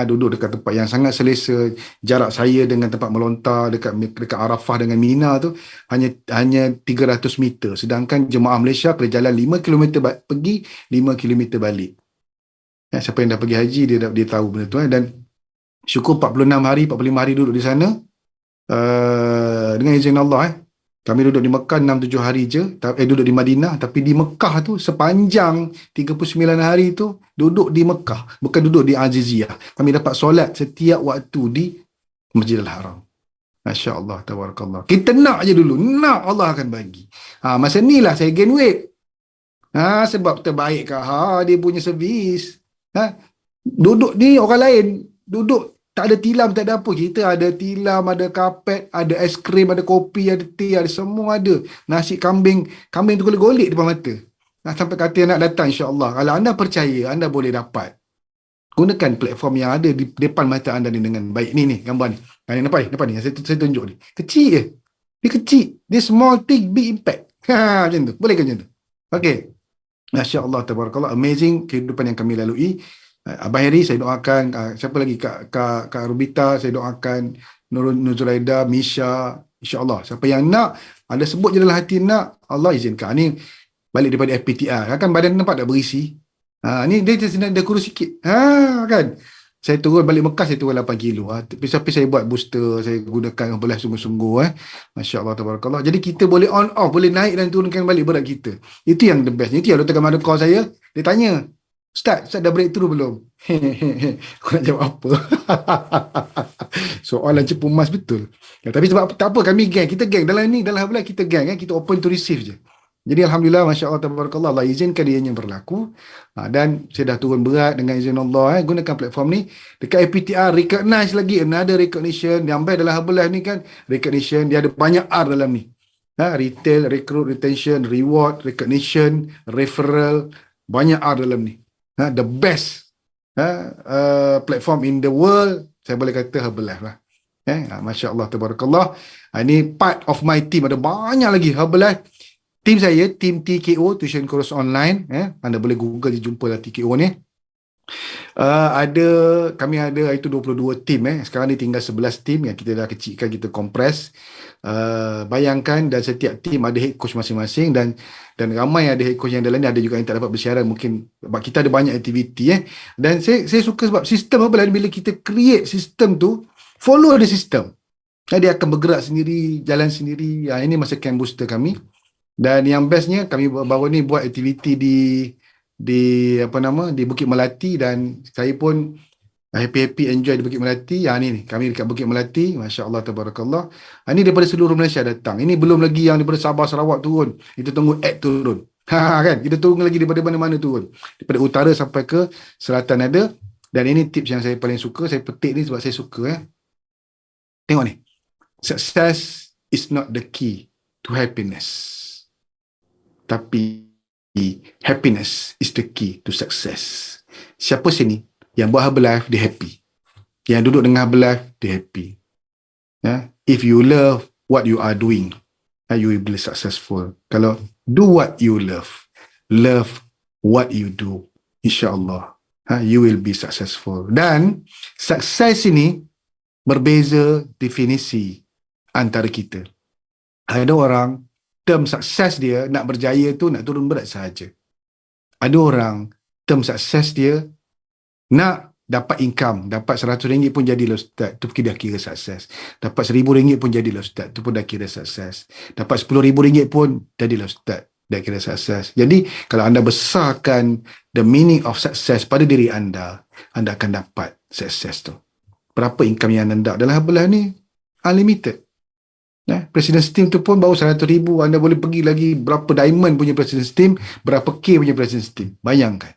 duduk dekat tempat yang sangat selesa. Jarak saya dengan tempat melontar dekat Arafah dengan Mina tu hanya 300 meter, sedangkan jemaah Malaysia kena jalan 5 km pergi, 5 km balik. Siapa yang dah pergi haji, dia tahu benda tu. Dan syukur 46 hari, 45 hari duduk di sana, dengan izin Allah. Kami duduk di Mekah 6-7 hari je, duduk di Madinah, tapi di Mekah tu sepanjang 39 hari tu duduk di Mekah, bukan duduk di Aziziyah. Kami dapat solat setiap waktu di Masjidil Haram. Masya Allah, tabarakallah. Kita nak je dulu, nak, Allah akan bagi. Masa ni lah saya gain weight. Sebab terbaik dia punya servis. Duduk ni orang lain, duduk tak ada tilam, tak ada apa. Kita ada tilam, ada kapet, ada aiskrim, ada kopi, ada teh, ada semua ada. Nasi kambing tu golek-golek depan mata. Sampai kata nak datang, insya-Allah. Kalau anda percaya, anda boleh dapat. Gunakan platform yang ada di depan mata anda ni dengan baik. Ni gambar ni. Nampak ni. Saya tunjuk ni. Kecil je. Dia kecil. Dia small thing, big impact. Macam tu. Boleh ke macam tu? Okey. Masya Allah, tabarakallah. Amazing kehidupan yang kami lalui. Abang Heri, saya doakan, siapa lagi, Kak Rubita, saya doakan, Nur Zuraida, Misha, insya-Allah. Siapa yang nak, anda sebut je dalam hati nak, Allah izinkan. Ni balik daripada FPTR, kan badan nampak tak berisi. Ni dia kurus sikit. Kan. Saya turun balik Mekah, saya turun 8 kilo. Tapi saya buat booster, saya gunakan belah sungguh-sungguh. Masya Allah, tabarakallah. Jadi kita boleh on off, boleh naik dan turunkan balik berat kita. Itu yang the best. Itu yang Dr. Gamal call saya, dia tanya, Ustaz dah breakthrough belum? Aku nak jawab apa? Soalan cepu emas betul. Tapi sebab tak apa, kami geng. Kita geng. Dalam Herbalife kita geng. Kita open to receive je. Jadi Alhamdulillah, Masya Allah, tabarakallah, Allah izinkan dia yang berlaku. Dan saya dah turun berat dengan izin Allah. Gunakan platform ni. Dekat APTR, recognize lagi. Another recognition. Yang baik dalam Herbalife ni kan, recognition. Dia ada banyak R dalam ni. Retail, recruit, retention, reward, recognition, referral. Banyak R dalam ni. The best platform in the world, saya boleh kata Herbalife lah. Masya Allah, tabarakallah. Ini part of my team. Ada banyak lagi Herbalife. Team saya, team TKO, Tuition Course Online. Anda boleh Google je, jumpa lah TKO ni. Kami ada itu 22 team. Sekarang ni tinggal 11 team yang kita dah kecilkan, kita compress. Bayangkan, dan setiap team ada head coach masing-masing, dan ramai ada head coach yang dalam ni, ada juga yang tak dapat bersiaran mungkin sebab kita ada banyak aktiviti. Dan saya suka sebab sistem apa, bila kita create sistem tu, follow the system. Dia akan bergerak sendiri, jalan sendiri. Ini masa camp booster kami. Dan yang bestnya, kami baru ni buat aktiviti di Bukit Melati, dan saya pun happy enjoy di Bukit Melati. Ni kami dekat Bukit Melati, Masya Allah, tabarakallah. Ini daripada seluruh Malaysia datang. Ini belum lagi yang daripada Sabah, Sarawak turun. Itu tunggu add turun. Kan? Kita turun lagi daripada mana-mana turun. Daripada utara sampai ke selatan ada. Dan ini tips yang saya paling suka. Saya petik ni sebab saya suka. Tengok ni. Success is not the key to happiness. Tapi happiness is the key to success. Siapa sini yang buat Herbalife, dia happy. Yang duduk dengan Herbalife, dia happy. If you love what you are doing, you will be successful. Kalau do what you love what you do, insya-Allah you will be successful. Dan sukses ini berbeza definisi antara kita. Ada orang term sukses dia nak berjaya tu nak turun berat sahaja. Ada orang term sukses dia nak dapat income, dapat RM100 pun jadilah ustaz, tu dah kira sukses. Dapat RM1,000 pun jadilah ustaz, tu pun dah kira sukses. Dapat RM10,000 pun jadilah ustaz, dah kira sukses. Jadi kalau anda besarkan the meaning of success pada diri anda akan dapat sukses tu. Berapa income yang anda dalam belah ni? Unlimited. Presiden Steam tu pun baru RM100,000, anda boleh pergi lagi berapa diamond punya Presiden Steam, berapa K punya Presiden Steam. Bayangkan.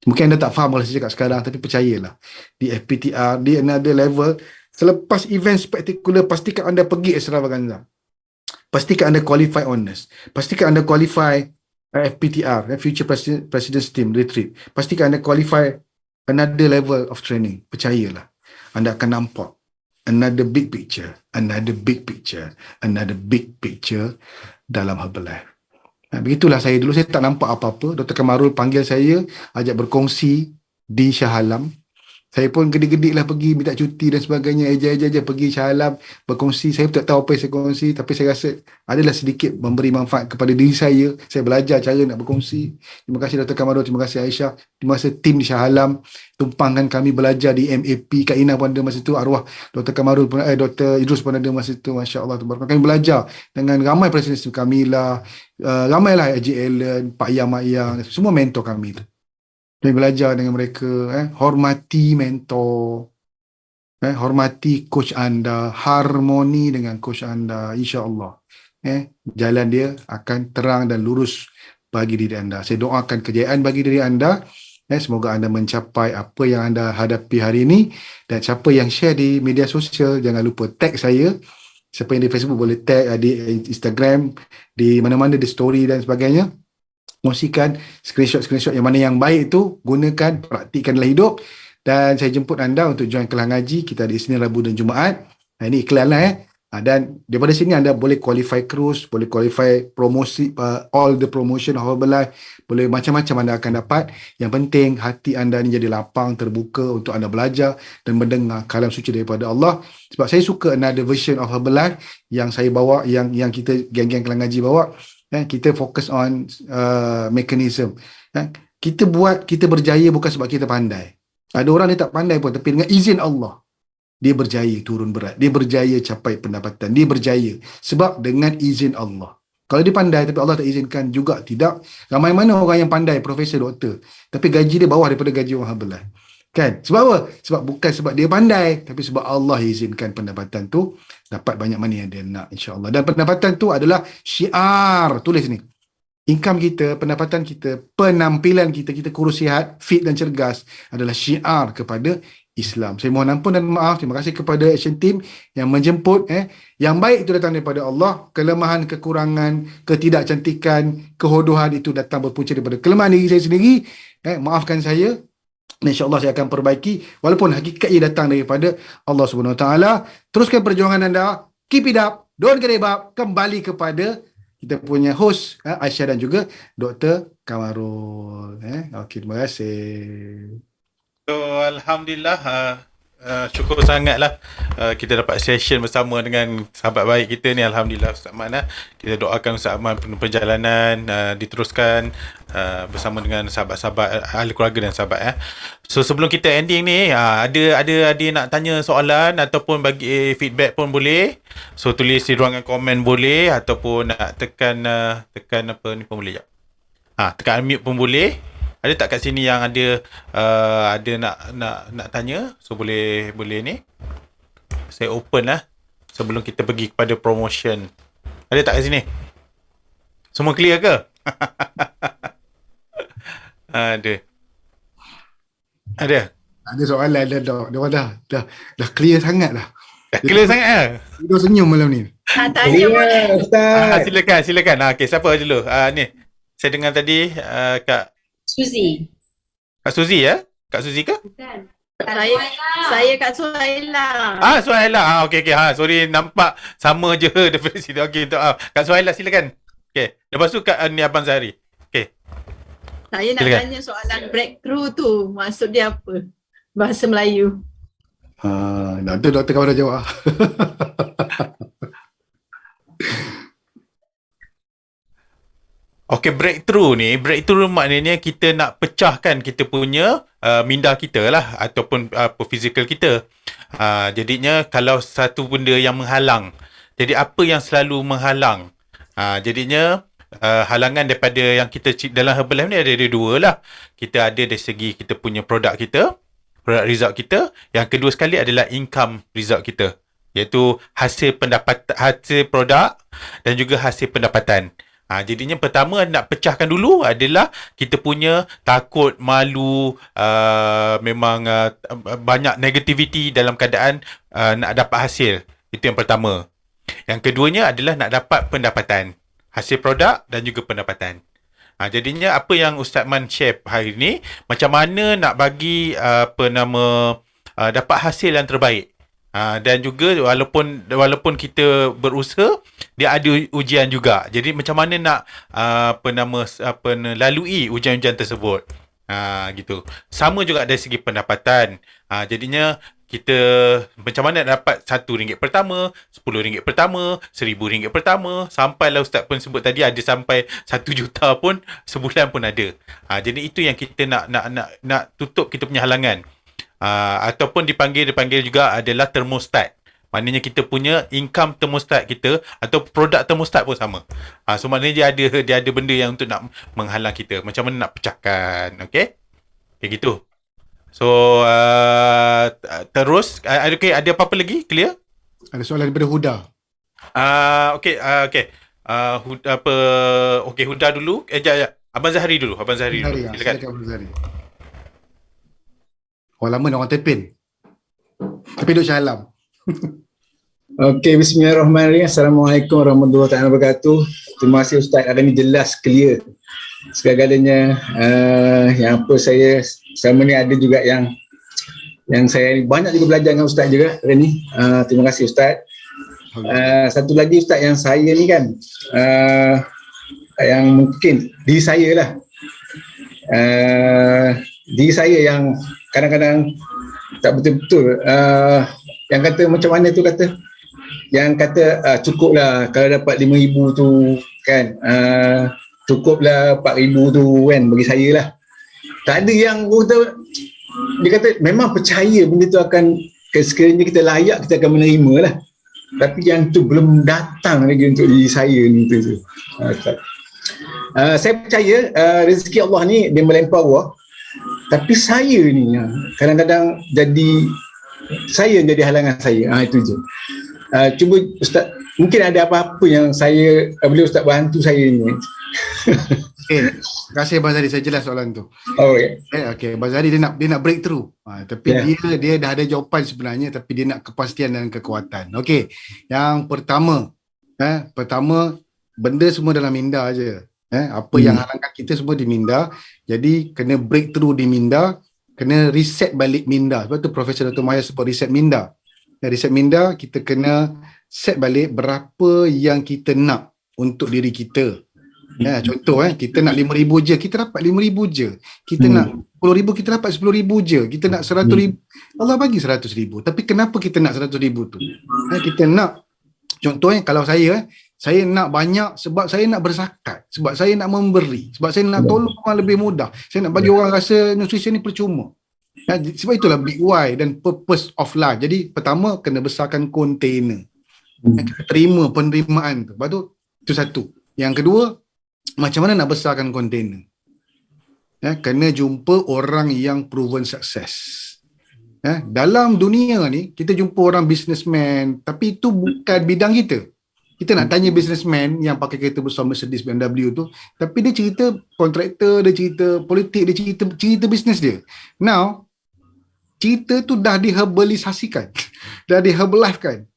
Mungkin anda tak faham kalau saya cakap sekarang, tapi percayalah. Di FPTR, di another level, selepas event spektakular, pastikan anda pergi extravaganza. Pastikan anda qualify honors. Pastikan anda qualify FPTR, Future President's Team Retreat. Pastikan anda qualify another level of training. Percayalah. Anda akan nampak another big picture, another big picture, another big picture dalam Herbalife. Begitulah saya dulu, saya tak nampak apa-apa. Dr. Kamarul panggil saya, ajak berkongsi di Shah Alam. Saya pun gede-gede lah pergi, minta cuti dan sebagainya, eja-eja pergi Shah Alam, berkongsi. Saya pun tak tahu apa yang saya kongsi, tapi saya rasa adalah sedikit memberi manfaat kepada diri saya. Saya belajar cara nak berkongsi. Terima kasih Dr. Kamarul, terima kasih Aisyah, terima kasih tim di Shah Alam, tumpangkan kami belajar di MAP. Kak Ina pun ada masa tu, arwah Dr. Kamarul pun, Dr. Idrus pun ada masa tu, Masya Allah. Kami belajar dengan ramai Presiden Kamila, ramailah Haji Allen, Pak Yang, Mak Yang, semua mentor kami tu. Kami belajar dengan mereka, hormati mentor, hormati coach anda, harmoni dengan coach anda, insya-Allah. Jalan dia akan terang dan lurus bagi diri anda. Saya doakan kejayaan bagi diri anda. Semoga anda mencapai apa yang anda hadapi hari ini. Dan siapa yang share di media sosial, jangan lupa tag saya. Siapa yang di Facebook boleh tag, di Instagram, di mana-mana di story dan sebagainya. Kongsikan screenshot yang mana yang baik itu, gunakan, praktikkan dalam hidup. Dan saya jemput anda untuk join kelas ngaji kita di Isnin, Rabu dan Jumaat. Ini iklan lah dan daripada sini anda boleh qualify cruise, boleh qualify promosi, all the promotion of Herbalife, boleh macam-macam anda akan dapat. Yang penting hati anda ni jadi lapang, terbuka untuk anda belajar dan mendengar kalam suci daripada Allah. Sebab saya suka another version of Herbalife yang saya bawa, yang kita geng-geng kelas ngaji bawa. Kita fokus on mechanism. Kita berjaya bukan sebab kita pandai. Ada orang dia tak pandai pun, tapi dengan izin Allah dia berjaya turun berat, dia berjaya capai pendapatan, dia berjaya sebab dengan izin Allah. Kalau dia pandai tapi Allah tak izinkan juga tidak. Ramai mana orang yang pandai, profesor, doktor, tapi gaji dia bawah daripada gaji orang Herbalife. Kan? Sebab apa? Sebab bukan sebab dia pandai, tapi sebab Allah izinkan pendapatan tu dapat banyak mana yang dia nak, insya-Allah. Dan pendapatan tu adalah syiar. Tulis ni. Income kita, pendapatan kita, penampilan kita, kita kurus sihat, fit dan cergas adalah syiar kepada Islam. Saya mohon ampun dan maaf. Terima kasih kepada Action Team yang menjemput. Yang baik itu datang daripada Allah. Kelemahan, kekurangan, ketidakcantikan, kehodohan itu datang berpunca daripada kelemahan diri saya sendiri. Maafkan saya. InsyaAllah saya akan perbaiki. Walaupun hakikatnya datang daripada Allah SWT. Teruskan perjuangan anda. Keep it up. Don't give up. Kembali kepada kita punya host Aisyah dan juga Dr. Kamarul. Okey, terima kasih.
So, Alhamdulillah, syukur sangatlah kita dapat session bersama dengan sahabat baik kita ni. Alhamdulillah Ustaz Man. Kita doakan Ustaz Man perjalanan diteruskan bersama dengan sahabat-sahabat, ahli keluarga dan sahabat. So sebelum kita ending ni, ada nak tanya soalan ataupun bagi feedback pun boleh. So tulis di ruangan komen boleh, ataupun nak tekan apa ni pun boleh. Tekan unmute pun boleh. Ada tak kat sini yang ada nak tanya? So boleh ni. Saya open lah sebelum kita pergi kepada promotion. Ada tak kat sini? Semua clear ke? Ada.
Ada soalan dah clear sangat dah.
Clear sangat lah.
Dia senyum malam ni.
Tanya boleh.
Silakan. Okey, siapa dulu? Ni. Saya dengar tadi Kak
Suzy.
Kak Suzy ya? Kak Suzy ke?
Bukan. Saya Kak Suhaila.
Suhaila. Okey. Sorry, nampak sama je daripada sini. Okey, Kak Suhaila silakan. Okey. Lepas tu Kak ni Abang Zahari. Okey.
Saya nak
Silakan.
tanya soalan breakthrough tu. Maksud dia apa? Bahasa Melayu.
Doktor kamu dah jawab.
Okey, breakthrough maknanya kita nak pecahkan kita punya minda kita lah ataupun physical kita. Jadinya kalau satu benda yang menghalang. Jadi apa yang selalu menghalang? Jadinya halangan daripada yang kita dalam Herbalife ni ada dua lah. Kita ada dari segi kita punya produk kita, produk result kita. Yang kedua sekali adalah income result kita, iaitu hasil produk dan juga hasil pendapatan. Jadinya pertama nak pecahkan dulu adalah kita punya takut, malu, memang banyak negativity dalam keadaan nak dapat hasil. Itu yang pertama. Yang keduanya adalah nak dapat pendapatan. Hasil produk dan juga pendapatan. Jadinya apa yang Ustaz Man share hari ni, macam mana nak bagi dapat hasil yang terbaik. Dan juga walaupun kita berusaha, dia ada ujian juga. Jadi macam mana nak lalui ujian-ujian tersebut. Gitu. Sama juga dari segi pendapatan. Jadinya kita macam mana nak dapat RM1 pertama, RM10 pertama, RM1,000 pertama, sampailah Ustaz pun sebut tadi ada sampai RM1 juta pun sebulan pun ada. Jadi itu yang kita nak tutup kita punya halangan. Ataupun dipanggil juga adalah termostat. Maknanya kita punya income termostat kita atau produk termostat pun sama. So maknanya dia ada benda yang untuk nak menghalang kita. Macam mana nak pecahkan, okey? Kayak gitu. So terus ada apa-apa lagi? Clear?
Ada soalan daripada Huda.
Okey. Huda dulu. Sekejap. Abang Zahari dulu. Silakan.
Silakan Abang Zahari. Orang lama nak orang Tepin. Tapi duduk Shah Alam.
Okey, bismillahirrahmanirrahim. Assalamualaikum warahmatullahi wabarakatuh. Terima kasih Ustaz, hari ni jelas, clear segala-galanya. Yang apa saya selama ni ada juga yang saya banyak juga belajar dengan Ustaz juga hari ni. Terima kasih Ustaz. Satu lagi Ustaz, yang saya ni kan yang mungkin diri saya lah, diri saya yang kadang-kadang tak betul-betul yang kata macam mana tu kata, yang kata cukuplah kalau dapat 5,000 tu kan, cukuplah 4,000 tu kan bagi saya lah. Tak ada yang dia kata memang percaya benda tu akan, sekiranya kita layak kita akan menerima lah, tapi yang tu belum datang lagi untuk diri saya ni tu. Saya percaya rezeki Allah ni dia melampau Allah, tapi saya ni kadang-kadang jadi halangan saya. Itu je. Cuba Ustaz, mungkin ada apa-apa yang saya boleh Ustaz bantu saya ni.
Okay. Terima kasih Abang Zahari, saya jelas soalan tu. Okay. Abang Zahari dia nak breakthrough. Tapi dia dah ada jawapan sebenarnya, tapi dia nak kepastian dan kekuatan. Okay. Yang pertama, benda semua dalam minda je. Apa yang halangkan kita semua di minda. Jadi kena breakthrough di minda, kena reset balik minda. Sebab tu Profesor Dr. Mahir sebut reset minda. Reset minda, kita kena set balik berapa yang kita nak untuk diri kita. Contoh kita nak 5,000 je, kita dapat 5,000 je. Kita nak 10,000, kita dapat 10,000 je. Kita nak 100,000, Allah bagi 100,000. Tapi kenapa kita nak 100,000 tu? Kita nak, contohnya kalau saya nak banyak sebab saya nak berzakat, sebab saya nak memberi, sebab saya nak tolong orang lebih mudah, saya nak bagi orang rasa nutrisi ni percuma. Sebab itulah big why dan purpose of life. Jadi pertama kena besarkan kontainer. Kita terima penerimaan tu. Lepas tu, itu satu. Yang kedua, macam mana nak besarkan kontainer? Kena jumpa orang yang proven success. Dalam dunia ni, kita jumpa orang businessman, tapi itu bukan bidang kita. Kita nak tanya businessman yang pakai kereta besar Mercedes BMW tu, tapi dia cerita kontraktor, dia cerita politik, dia cerita bisnes dia. Now, cerita tu dah diherbalisasikan, dah diherbalife-kan.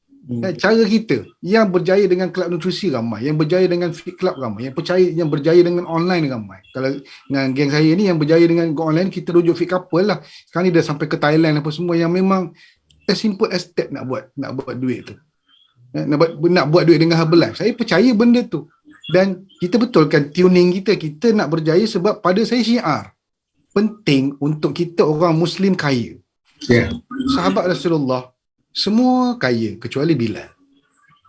Cara kita yang berjaya dengan kelab nutrisi ramai, yang berjaya dengan fit club ramai, yang berjaya dengan online ramai. Kalau dengan geng saya ni yang berjaya dengan go online, kita rujuk fit couple lah. Sekarang ni dah sampai ke Thailand apa semua, yang memang as simple as that nak buat duit tu. Nak buat duit dengan Herbalife. Saya percaya benda tu. Dan kita betulkan tuning kita nak berjaya sebab pada saya syiar. Penting untuk kita orang Muslim kaya.
Ya.
Sahabat Rasulullah semua kaya kecuali Bilal.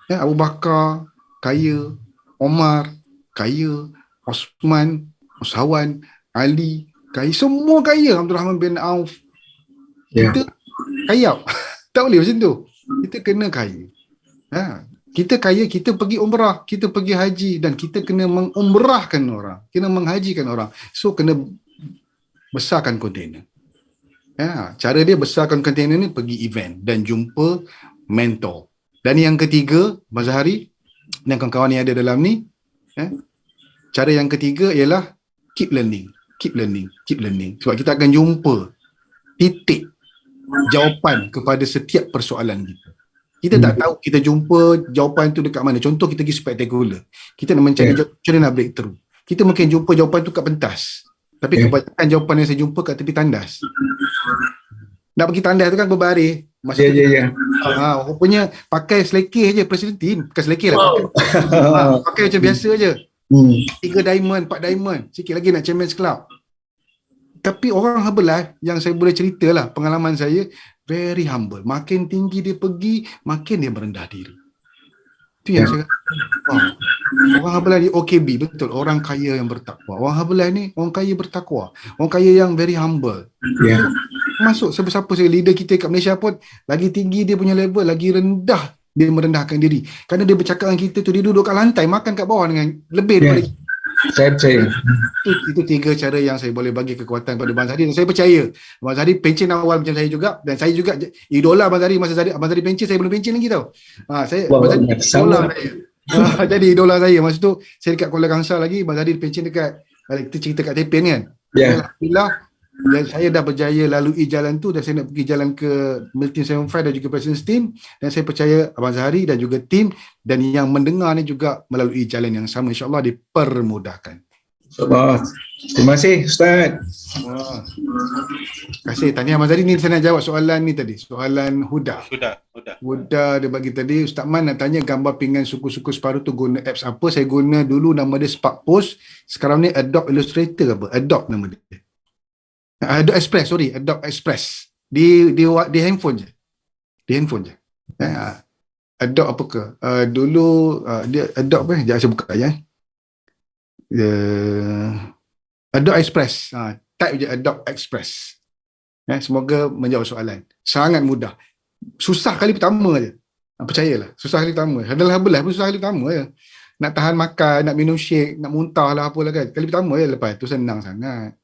Ya, Abu Bakar kaya, Omar kaya, Osman, Usawan, Ali kaya, semua kaya. Abdul Rahman bin Auf.
Ya.
Kita kaya. Tak boleh macam tu. Kita kena kaya. Kita kaya, kita pergi umrah, kita pergi haji dan kita kena mengumrahkan orang, kena menghajikan orang. So kena besarkan kontainer. Cara dia besarkan kontainer ni pergi event dan jumpa mentor. Dan yang ketiga, Mazhari dan kawan-kawan yang ada dalam ni, cara yang ketiga ialah keep learning. Sebab kita akan jumpa titik jawapan kepada setiap persoalan kita. Kita tak tahu kita jumpa jawapan tu dekat mana. Contoh kita pergi spektakular. Kita nak mencari jawapan, macam mana nak breakthrough. Kita mungkin jumpa jawapan tu kat pentas. Tapi kebanyakan jawapan yang saya jumpa kat tepi tandas. Nak pergi tandas tu kan berbaris. Masa tu, rupanya pakai selekeh je Presiden Team. Bukan selekeh lah. Pakai macam biasa je. 3 diamond, 4 diamond. Sikit lagi nak Champions Club. Tapi orang Herbalife yang saya boleh ceritalah pengalaman saya, very humble. Makin tinggi dia pergi, makin dia merendah diri. Itu yang saya kata. Orang Herbalife ni OKB, betul. Orang kaya yang bertakwa. Orang Herbalife ni orang kaya bertakwa. Orang kaya yang very humble. Masuk siapa-siapa saya leader kita kat Malaysia pun, lagi tinggi dia punya level, lagi rendah dia merendahkan diri. Kerana dia bercakap dengan kita tu, dia duduk kat lantai, makan kat bawah dengan lebih daripada
saya percaya.
Itu 3 cara yang saya boleh bagi kekuatan pada Abang Zahri, dan saya percaya Abang Zahri pencen awal macam saya juga, dan saya juga idola Abang Zahri. Masa Abang Zahri pencen, saya belum pencen lagi tau. Saya Abang Zahri idola saya. Jadi idola saya. Masa tu saya dekat Kuala Kangsar lagi, Abang Zahri pencen dekat, kita cerita kat Tepen kan. Alhamdulillah, dan saya dah berjaya lalui jalan tu, dan saya nak pergi jalan ke Milton 75 dan juga President's Team, dan saya percaya Abang Zahri dan juga tim dan yang mendengar ni juga melalui jalan yang sama, insyaAllah dipermudahkan.
Terima kasih Ustaz.
Terima kasih. Tanya Abang Zahri ni, saya nak jawab soalan ni tadi, soalan Huda. Huda dia bagi tadi, Ustaz Man nak tanya gambar pinggan suku-suku separuh tu guna apps apa? Saya guna dulu nama dia Spark Post, sekarang ni Adobe Illustrator apa? Adobe nama dia. Adobe Express di handphone je. Adobe apa ke? Dulu dia Adobe apa? Jangan saya buka aja. Adobe Express. Type je Adobe Express. Semoga menjawab soalan. Sangat mudah. Susah kali pertama je. Percayalah, susah kali pertama. Adalah belah pun susah kali pertama je. Nak tahan makan, nak minum shake, nak muntah lah apalah kan. Kali pertama je, lepas tu senang sangat.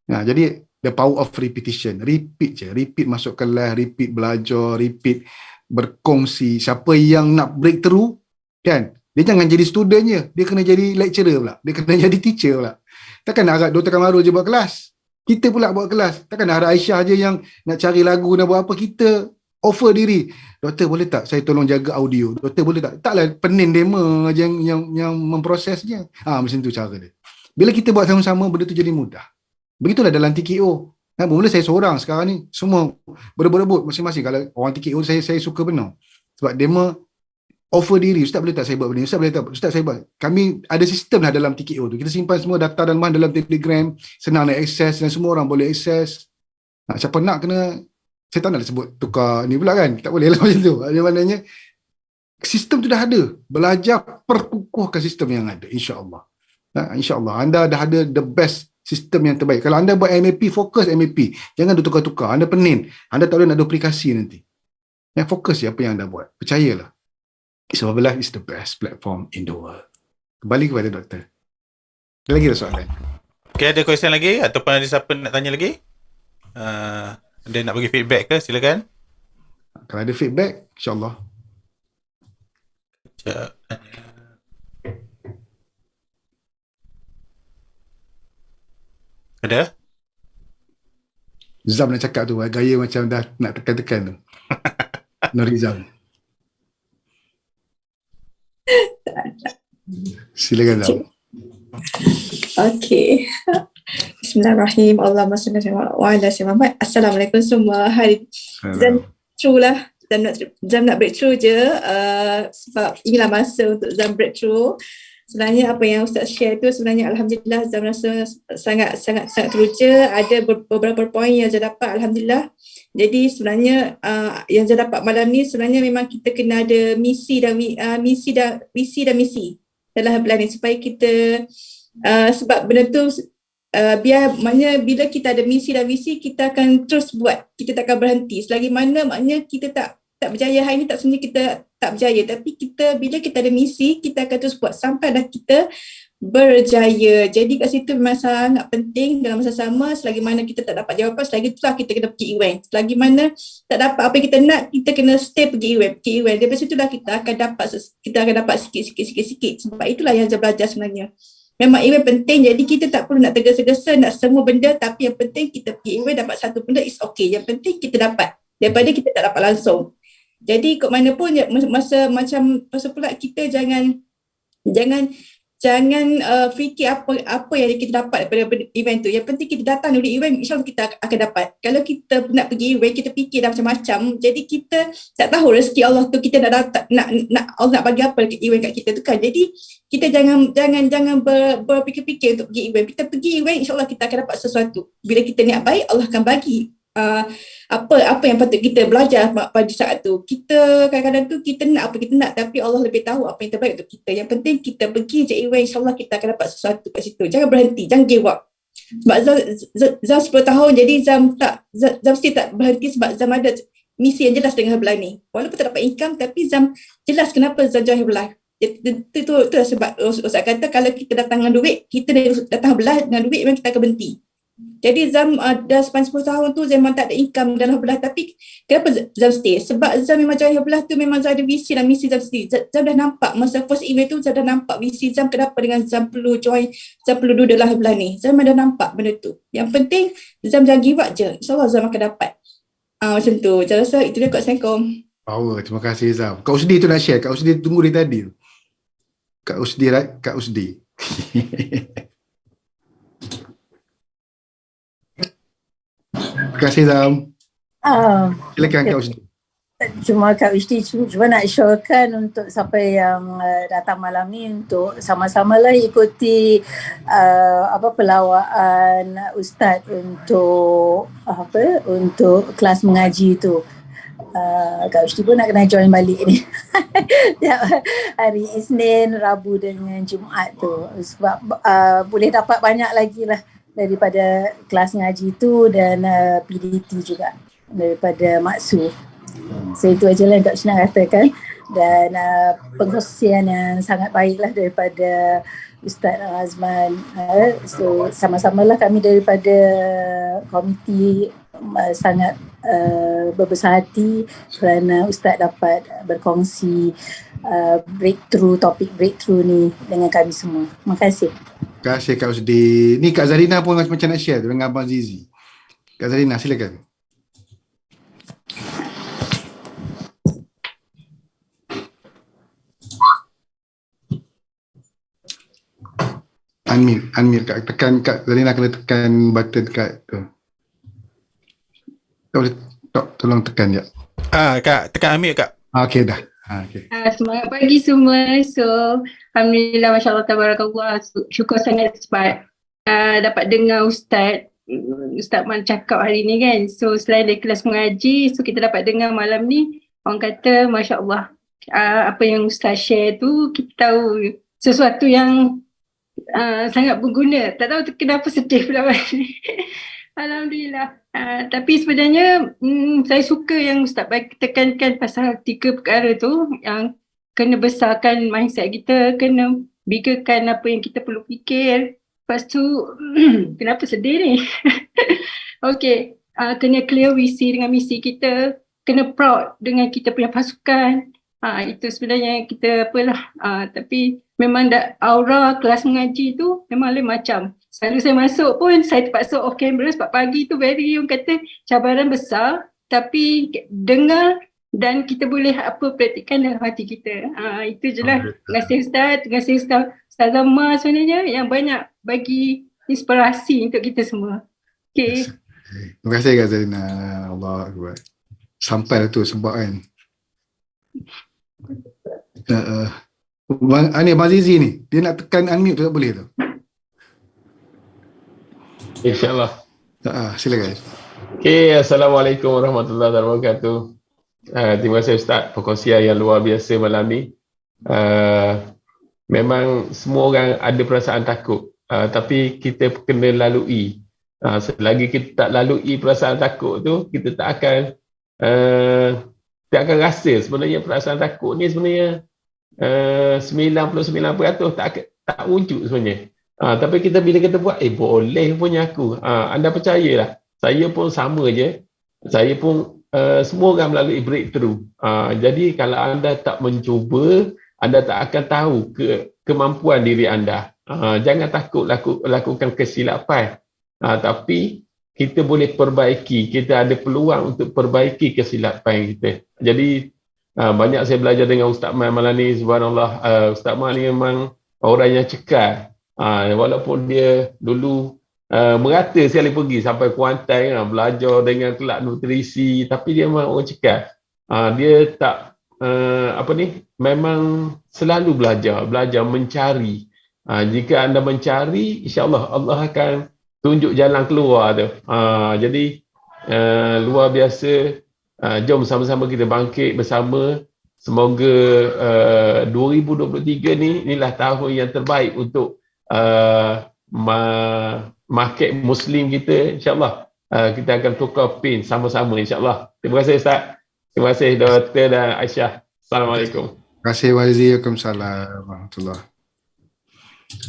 Jadi the power of repetition. Repeat je. Repeat masuk kelas, repeat belajar, repeat berkongsi. Siapa yang nak breakthrough, kan? Dia jangan jadi student je. Dia kena jadi lecturer pula. Dia kena jadi teacher pula. Takkan nak harap Dr. Kamarul je buat kelas. Kita pula buat kelas. Takkan nak harap Aisyah je yang nak cari lagu, nak buat apa. Kita offer diri. Doktor boleh tak saya tolong jaga audio? Doktor boleh tak? Taklah penin demo yang memprosesnya. Macam tu cara dia. Bila kita buat sama-sama, benda tu jadi mudah. Begitulah dalam TKO. Mula saya seorang, sekarang ni semua berebut-rebut masing-masing. Kalau orang TKO saya suka benar. Sebab demo offer diri. Ustaz boleh tak saya buat benda? Ustaz boleh tak? Ustaz saya buat. Kami ada sistem lah dalam TKO tu. Kita simpan semua data dan bahan dalam Telegram. Senang nak akses dan semua orang boleh akses. Siapa nak kena, saya tak nak sebut tukar ni pula kan. Tak boleh lah macam tu. Maknanya sistem tu dah ada. Belajar perkukuhkan sistem yang ada. InsyaAllah. InsyaAllah. Anda dah ada the best sistem yang terbaik. Kalau anda buat MAP, fokus MAP. Jangan tukar-tukar. Anda penin. Anda tak boleh nak duplikasi nanti. Fokus je apa yang anda buat. Percayalah. Islamabad is the best platform in the world. Kembali kepada doktor. Ada lagi soalan?
Okay, ada question lagi? Ataupun ada siapa nak tanya lagi? Ada nak bagi feedback ke? Silakan.
Kalau ada feedback, insyaAllah.
Ada?
Zam nak cakap tu, gaya macam dah nak tekan-tekan tu. Norizam. Silakan Zam.
Okey. Bismillahirrahmanirrahim. Allahumma salli wa ala Muhammad. Assalamualaikum semua. Hari Zam true lah. Zam nak breakthrough je. Sebab inilah masa untuk Zam breakthrough. Sebenarnya apa yang Ustaz share tu sebenarnya Alhamdulillah Zam rasa sangat teruja. Ada beberapa poin yang saya dapat Alhamdulillah. Jadi sebenarnya yang saya dapat malam ni sebenarnya memang kita kena ada misi dan misi dalam bulan ni supaya kita sebab benda tu biar maknanya bila kita ada misi dan visi kita akan terus buat, kita tak akan berhenti selagi mana maknanya kita tak berjaya hari ni tak sebenarnya kita tak berjaya, tapi kita bila kita ada misi kita akan terus buat sampai dah kita berjaya. Jadi kat situ memang sangat penting dalam masa sama selagi mana kita tak dapat jawapan selagi itulah kita kena pergi event. Selagi mana tak dapat apa yang kita nak kita kena stay pergi event. Daripada situlah kita akan dapat sikit-sikit sebab itulah yang saya belajar sebenarnya. Memang event penting, jadi kita tak perlu nak tergesa-gesa nak semua benda, tapi yang penting kita pergi event dapat satu benda is okay. Yang penting kita dapat daripada kita tak dapat langsung. Jadi kok mana pun masa pula kita jangan fikir apa yang kita dapat daripada event tu. Yang penting kita datang dulu event, insyaAllah kita akan dapat. Kalau kita nak pergi event, kita fikir dah macam-macam, jadi kita tak tahu rezeki Allah tu kita nak Allah nak bagi apa dekat event kat kita tu kan. Jadi kita jangan berfikir-fikir untuk pergi event. Kita pergi event, insyaAllah kita akan dapat sesuatu. Bila kita niat baik, Allah akan bagi apa yang patut kita belajar pada saat tu. Kita kadang-kadang tu kita nak apa kita nak, tapi Allah lebih tahu apa yang terbaik untuk kita. Yang penting kita pergi je event, insyaAllah kita akan dapat sesuatu kat situ. Jangan berhenti, jangan give up. Sebab Zam 10 tahun, jadi Zam mesti tak berhenti sebab Zam ada misi yang jelas dengan Herbalife ni. Walaupun tak dapat income, tapi Zam jelas kenapa Zam join Herbalife. Itu sebab Ustaz kata kalau kita datang dengan duit, kita datang Herbalife dengan duit memang kita akan berhenti. Jadi Zam dah 10 tahun tu Zam memang tak ada income dalam Herbalife, tapi kenapa Zam stay? Sebab Zam memang join Herbalife tu memang Zam ada visi dan misi Zam sendiri. Zam dah nampak masa first event tu, Zam dah nampak visi Zam kenapa dengan Zam perlu join, Zam perlu duduk dalam Herbalife ni. Zam dah nampak benda tu. Yang penting Zam jangan give up je, insyaAllah Zam akan dapat. Macam tu. Saya rasa itu dia kot. Assalamualaikum.
Power, terima kasih Zam. Kak Usdi tu nak share, Kak Usdi tunggu dari tadi. Kak Usdi, right? Kak Usdi. Terima kasih Zam. Silakan Kak Usdi.
Cuma Kak Ushdi cuma nak syorkan untuk siapa yang datang malam ni untuk sama-samalah ikuti pelawaan Ustaz untuk untuk kelas mengaji tu. Kak Ushdi pun nak kena join balik ni. Hari Isnin, Rabu dengan Jumaat tu. Sebab boleh dapat banyak lagi lah daripada kelas mengaji tu dan PDT juga daripada Maksu. So itu aja lah yang Kak Ushdi nak katakan. Dan pengkongsian yang sangat baiklah daripada Ustaz Azman. So sama-samalah kami daripada komiti sangat berbesar hati kerana Ustaz dapat berkongsi topik breakthrough ni dengan kami semua. Terima kasih.
Terima kasih Kak Usdi. Ni Kak Zarina pun macam nak share tu dengan Abang Zizi. Kak Zarina silakan. Unmute Kak. Tekan Kak Zarina, kena tekan button kat tu. Kak boleh tolong tekan je.
Kak, tekan unmute Kak.
Okey dah. Okay.
Semangat pagi semua. So, Alhamdulillah, Masya Allah, Tabarakallah. Syukur sangat sebab dapat dengar Ustaz Man cakap hari ni kan. So, selain dari kelas mengaji, so kita dapat dengar malam ni, orang kata, Masya Allah, apa yang Ustaz share tu, kita tahu sesuatu yang sangat berguna. Tak tahu kenapa sedih pula. Alhamdulillah. Tapi sebenarnya saya suka yang Ustaz tekankan pasal 3 perkara tu, yang kena besarkan mindset kita, kena biggerkan apa yang kita perlu fikir. Lepas tu, kenapa sedih ni? Okay, kena clear visi dengan misi kita, kena proud dengan kita punya pasukan. Itu sebenarnya kita apalah. Tapi memang aura kelas mengaji tu memang lain macam. Selalu saya masuk pun saya terpaksa off camera sebab pagi tu very orang kata cabaran besar, tapi dengar dan kita boleh praktikan dalam hati kita. Itu je lah. Terima kasih Ustaz, terima kasih Ustaz Zama sebenarnya yang banyak bagi inspirasi untuk kita semua. Okay.
Terima kasih Kak Zarina. Allah Akbar. Sampai lah tu sebab kan. Abang Zizi ni, dia nak tekan unmute tu tak boleh tu.
InsyaAllah.
Silakan.
Okay, Assalamualaikum warahmatullahi wabarakatuh. Terima kasih Ustaz perkongsian yang luar biasa malam ni. Memang semua orang ada perasaan takut, tapi kita kena lalui. Selagi kita tak lalui perasaan takut tu, kita tak akan rasa sebenarnya perasaan takut ni sebenarnya 99% tak wujud sebenarnya. Tapi bila kita buat, boleh punya aku. Anda percayalah, saya pun sama je. Saya pun semua orang melalui breakthrough. Jadi kalau anda tak mencuba, anda tak akan tahu kemampuan diri anda. Jangan takut lakukan kesilapan. Tapi kita boleh perbaiki. Kita ada peluang untuk perbaiki kesilapan kita. Jadi banyak saya belajar dengan Ustaz Man malam ni. Subhanallah, Ustaz Man ni memang orang yang cekal. Walaupun dia dulu merata sekali pergi sampai Kuantan, belajar dengan kelab nutrisi, tapi dia memang orang cekal. Dia tak memang selalu belajar mencari. Jika anda mencari, insya-Allah Allah akan tunjuk jalan keluar tu. Jadi luar biasa. Jom sama-sama kita bangkit bersama. Semoga 2023 ni inilah tahun yang terbaik untuk market Muslim kita. InsyaAllah kita akan tukar pin sama-sama insyaAllah. Terima kasih Ustaz. Terima kasih Dr. dan Aisyah. Assalamualaikum.
Terima kasih Waalaikumsalam warahmatullahi.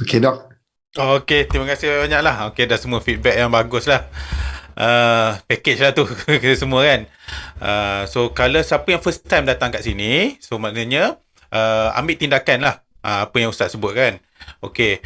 Okey Dok.
Okey, terima kasih banyak lah. Okey, dah semua feedback yang bagus lah. Package lah tu kita semua kan. So kalau siapa yang first time datang kat sini, so maknanya ambil tindakan lah apa yang Ustaz sebut kan. Okey,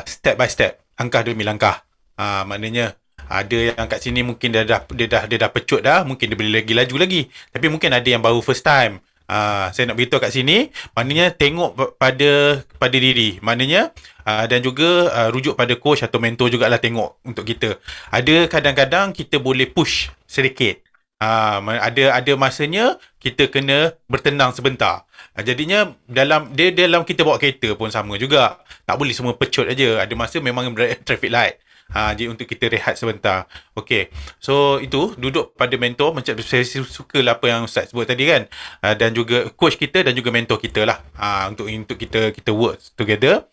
step by step, langkah demi langkah. Maknanya ada yang kat sini mungkin dia dah pecut dah, mungkin dia boleh lagi laju lagi. Tapi mungkin ada yang baru first time. Saya nak beritahu kat sini, maknanya tengok pada diri. Maknanya dan juga rujuk pada coach atau mentor jugalah tengok untuk kita. Ada kadang-kadang kita boleh push sedikit. Ada masanya kita kena bertenang sebentar. Jadinya dalam kita bawa kereta pun sama juga. Tak boleh semua pecut aja. Ada masa memang traffic light. Jadi untuk kita rehat sebentar. Okey. So itu duduk pada mentor, macam saya sukalah apa yang Ustaz sebut tadi kan. Dan juga coach kita dan juga mentor kita lah. Untuk kita work together.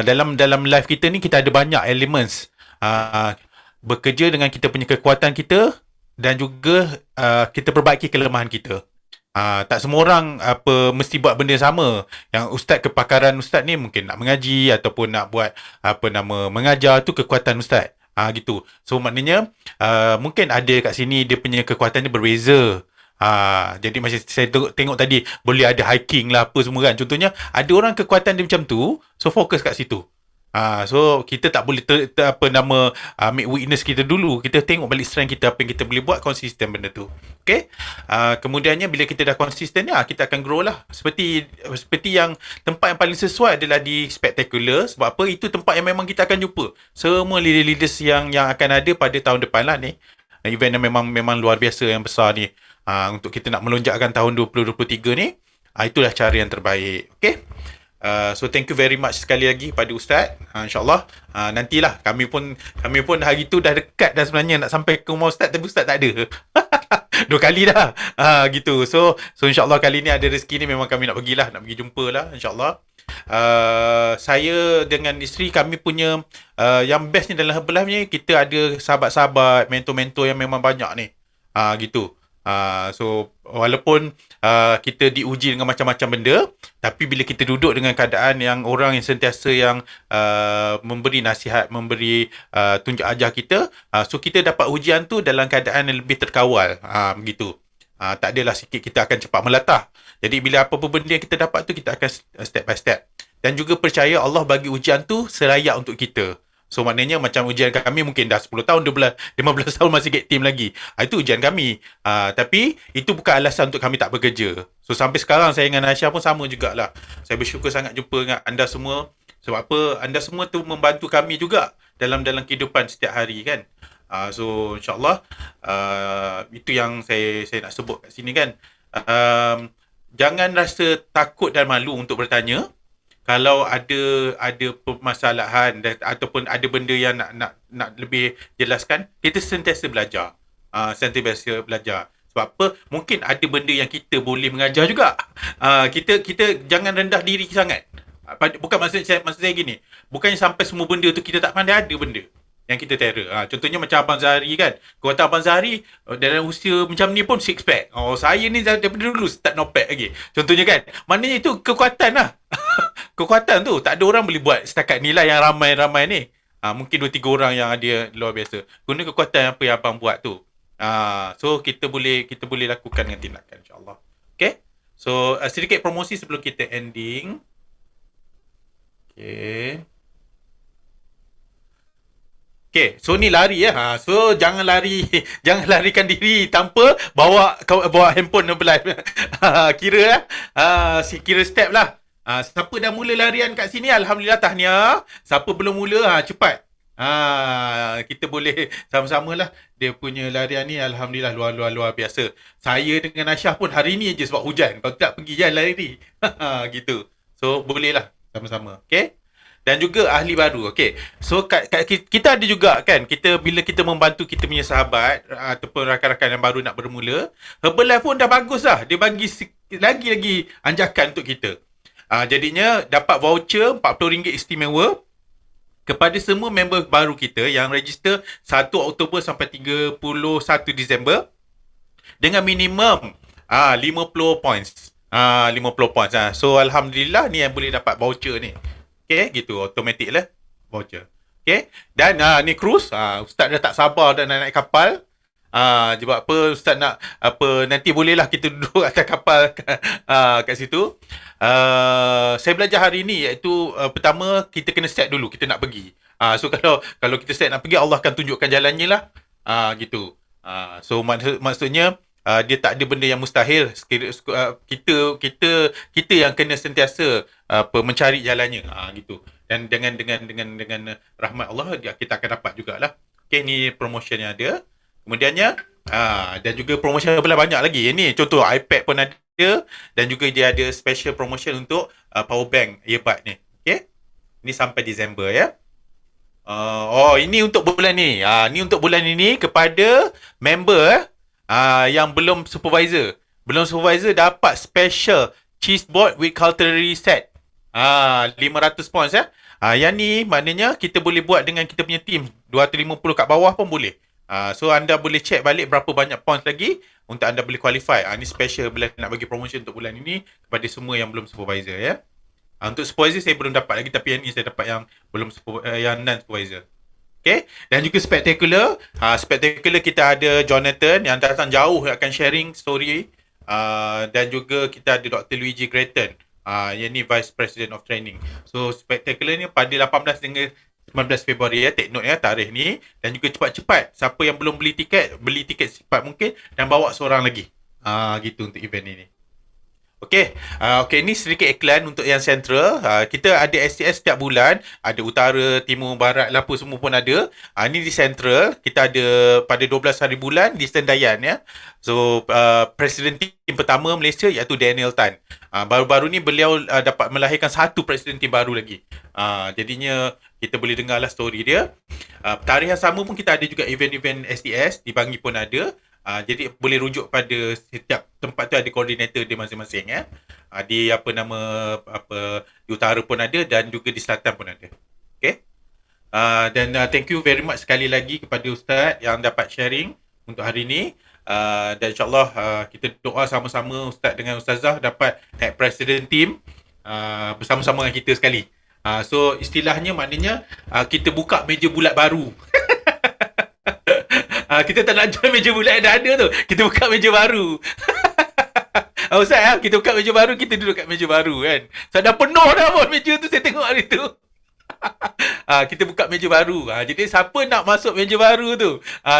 Dalam life kita ni kita ada banyak elements. Bekerja dengan kita punya kekuatan kita dan juga kita perbaiki kelemahan kita. Tak semua orang mesti buat benda sama. Yang Ustaz, kepakaran Ustaz ni mungkin nak mengaji ataupun nak buat mengajar, tu kekuatan Ustaz. Gitu. So maknanya mungkin ada kat sini dia punya kekuatan dia berbeza. Jadi macam saya tengok tadi, boleh ada hiking lah apa semua kan. Contohnya ada orang kekuatan dia macam tu, so fokus kat situ. So kita tak boleh make weakness kita dulu. Kita tengok balik strength kita, apa yang kita boleh buat, konsisten benda tu. Okay. Kemudiannya bila kita dah konsisten kita akan grow lah. Seperti yang tempat yang paling sesuai adalah di Spectacular. Sebab apa? Itu tempat yang memang kita akan jumpa semua leaders yang akan ada pada tahun depan lah ni. Event yang memang luar biasa, yang besar ni. Untuk kita nak melonjakkan tahun 2023 ni, itulah cara yang terbaik. Okay. So thank you very much sekali lagi pada Ustaz. InsyaAllah nantilah kami pun hari tu dah dekat dah sebenarnya nak sampai ke rumah Ustaz, tapi Ustaz tak ada. 2 kali dah. Gitu. So insyaAllah kali ni ada rezeki ni memang kami nak pergi jumpa lah insyaAllah. Saya dengan isteri kami punya yang best ni dalam Herbalife ni, kita ada sahabat-sahabat, mentor-mentor yang memang banyak ni. Gitu. So walaupun kita diuji dengan macam-macam benda, tapi bila kita duduk dengan keadaan yang orang yang sentiasa yang memberi nasihat, memberi tunjuk ajar kita, so kita dapat ujian tu dalam keadaan yang lebih terkawal. Begitu. Tak adalah sikit kita akan cepat melatah. Jadi bila apa-apa benda yang kita dapat tu, kita akan step by step. Dan juga percaya Allah bagi ujian tu selayak untuk kita. So maknanya macam ujian kami mungkin dah 10 tahun, 12, 15 tahun masih get team lagi. Itu ujian kami. Tapi itu bukan alasan untuk kami tak bekerja. So sampai sekarang saya dengan Aisyah pun sama jugalah. Saya bersyukur sangat jumpa dengan anda semua. Sebab apa? Anda semua tu membantu kami juga dalam kehidupan setiap hari kan. So insyaAllah itu yang saya nak sebut kat sini kan. jangan rasa takut dan malu untuk bertanya. Kalau ada permasalahan ataupun ada benda yang nak lebih jelaskan, kita sentiasa belajar. Sentiasa belajar. Sebab apa? Mungkin ada benda yang kita boleh mengajar juga. Kita jangan rendah diri sangat. Bukan maksud saya gini. Bukannya sampai semua benda tu kita tak pandai, ada benda yang kita terror. Contohnya macam Abang Zahari kan. Kata Abang Zahari dalam usia macam ni pun six pack. Saya ni daripada dulu start no pack lagi. Contohnya kan. Maknanya itu kekuatan lah. Kekuatan tu. Tak ada orang boleh buat setakat ni lah yang ramai-ramai ni. Mungkin 2-3 orang yang ada luar biasa. Guna kekuatan apa yang Abang buat tu. So kita boleh lakukan dengan tindakan, insyaAllah. Okay. So sedikit promosi sebelum kita ending. Okay, so ni lari ya. So jangan larikan diri tanpa bawa handphone belah. Kira kira step lah. Siapa dah mula larian kat sini, alhamdulillah, tahniah. Siapa belum mula, cepat. Kita boleh sama-sama lah. Dia punya larian ni alhamdulillah luar biasa. Saya dengan Aisyah pun hari ni je sebab hujan. Kalau tak pergi je lari. Gitu. So boleh lah sama-sama. Okay. Dan juga ahli baru. Okay. So kita ada juga kan, bila kita membantu kita punya sahabat ataupun rakan-rakan yang baru nak bermula, Herbalife pun dah bagus lah. Dia bagi lagi anjakan untuk kita. Jadinya dapat voucher RM40 istimewa kepada semua member baru kita yang register 1 Oktober sampai 31 Disember dengan minimum 50 points. 50 points. So alhamdulillah ni yang boleh dapat voucher ni. Okay, gitu. Automatic lah voucher. Okay. Dan ni cruise. Ustaz dah tak sabar dah nak naik kapal. Sebab apa Ustaz nak nanti bolehlah kita duduk atas kapal kat situ. Saya belajar hari ni iaitu pertama kita kena set dulu kita nak pergi. So kalau kita set nak pergi, Allah akan tunjukkan jalannya lah. Gitu. So maksudnya dia tak ada benda yang mustahil. Kita yang kena sentiasa mencari jalannya. Gitu. Dan dengan rahmat Allah kita akan dapat jugalah. Okay, ni promotion yang ada. Kemudiannya dan juga promotion banyak lagi. Ini contoh iPad pun ada dan juga dia ada special promotion untuk power bank earbud ni. Okay. Ini sampai Disember ya. Ini untuk bulan ni. Ni untuk bulan ini kepada member yang belum supervisor. Belum supervisor dapat special cheese board with cutlery set. 500 points ya. Yang ni maknanya kita boleh buat dengan kita punya team 250 kat bawah pun boleh. So anda boleh check balik berapa banyak points lagi untuk anda boleh qualify. Ni special bila nak bagi promotion untuk bulan ini kepada semua yang belum supervisor ya. Untuk supervisor saya belum dapat lagi, tapi yang ni saya dapat yang belum yang non supervisor. Okay. Dan juga spectacular. Spectacular kita ada Jonathan yang datang jauh akan sharing story. Dan juga kita ada Dr. Luigi Gretton. Yang ni Vice President of Training. So spectacular ni pada 18 hingga 19 Februari ya. Take note ya tarikh ni. Dan juga cepat-cepat. Siapa yang belum beli tiket secepat mungkin. Dan bawa seorang lagi. Gitu untuk event ini. Okey, ni sedikit iklan untuk yang central. Kita ada STS setiap bulan, ada utara, timur, barat, apa semua pun ada. Ni di central, kita ada pada 12 hari bulan di Sendayan ya. So presiden tim pertama Malaysia iaitu Daniel Tan. Baru-baru ni beliau dapat melahirkan satu presiden tim baru lagi. Jadinya kita boleh dengarlah story dia. Tarikh yang sama pun kita ada juga event-event STS di Bangi pun ada. Jadi boleh rujuk pada setiap tempat tu ada koordinator dia masing-masing ya. Di di utara pun ada dan juga di selatan pun ada. Okay. Dan thank you very much sekali lagi kepada Ustaz yang dapat sharing untuk hari ini. Dan insyaAllah kita doa sama-sama Ustaz dengan Ustazah dapat naik president team bersama-sama dengan kita sekali. So istilahnya maknanya kita buka meja bulat baru. Kita tak nak jual meja bulat yang dah ada tu. Kita buka meja baru. Ustaz kita buka meja baru, kita duduk kat meja baru kan. So dah penuh dah pun meja tu saya tengok hari tu. Kita buka meja baru. Jadi siapa nak masuk meja baru tu,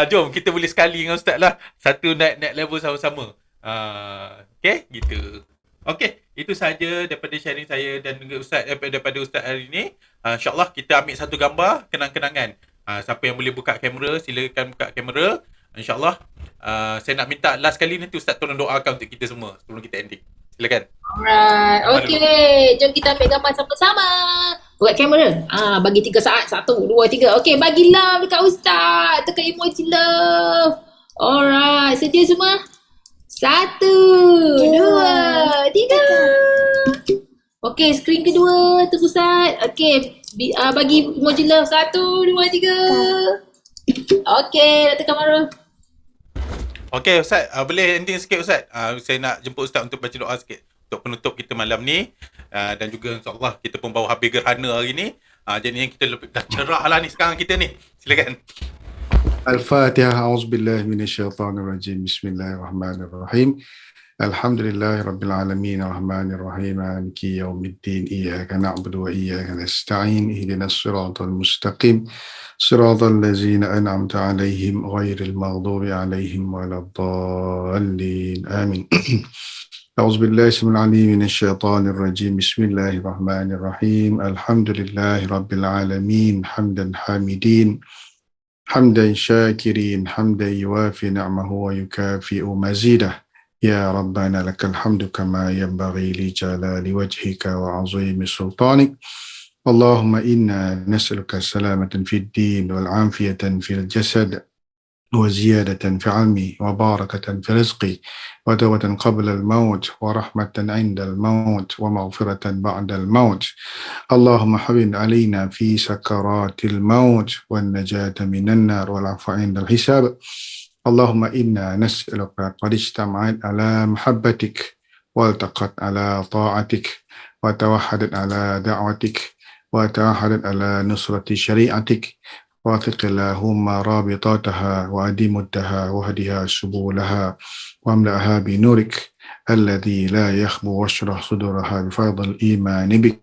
jom kita boleh sekali dengan Ustaz lah. Satu naik level sama-sama. Okay, gitu. Okay, itu saja daripada sharing saya dan juga Ustaz daripada Ustaz hari ni. InsyaAllah kita ambil satu gambar kenang-kenangan. Siapa yang boleh buka kamera, silakan buka kamera. InsyaAllah saya nak minta last kali nanti Ustaz tolong doakan untuk kita semua sebelum kita ending. Silakan.
Alright, okay. Jom kita ambil gambar sama-sama. Buat kamera. Bagi 3 saat. 1, 2, 3. Okay, bagi love dekat Ustaz. Tekan emoji love. Alright, sedia semua? 1, 2, 3. Okay, skrin kedua. Tunggu Ustaz. Okay, bagi emoji love. 1, 2, 3. Okay, Dr. Kamarul.
Okey Ustaz, boleh ending sikit Ustaz? Saya nak jemput Ustaz untuk baca doa sikit untuk penutup kita malam ni, dan juga insyaAllah kita pun bawa habis gerhana hari ni, jadi kita dah cerah lah ni sekarang kita ni. Silakan.
Al-Fatihah. A'udzubillahi minasyaitanirrajim. Bismillahirrahmanirrahim. Alhamdulillahi rabbil alamin, arrahmanir rahim, maliki yaumiddin, iyyaka na'budu wa iyyaka nasta'in, ihdinas siratal mustaqim, siratal ladzina an'amta 'alaihim ghairil maghdubi 'alaihim waladdallin. Amin. A'udzubillahi samil 'alim minasyaitanir rajim. Bismillahirrahmanirrahim. Alhamdulillahi rabbil alamin, hamdan hamidin, hamdan syakirin, hamdan yuwafi ni'amahu wa yukafi'u mazidah. Ya Rabbana lakal hamdu kama yanbaghi li jalali wajhika wa 'azimi sultanik. Allahumma inna nas'aluka salamatan fid din wal 'afiyatan fil jasad wa ziyadatan fi 'ilmi wa barakatan fi rizqi wa tawbatan qabla al maut wa rahmatan 'inda al maut wa maghfiratan ba'da al maut. Allahumma hawwin 'alaina fi sakaratil maut wan najata minan nar wal 'afwa 'inda al hisab. Allahumma inna nas'aluka qad ijtama'at ala mahabbatik waltaqat ala ta'atik wa tawahhadat ala da'watik wa tawahadat ala nusrati syari'atik wa Allahumma rabitataha wa adimuddaha wa hadiha subulaha wa amla'aha bi nurik alladhi la yakhbu washrah suduraha bi fadl iman bik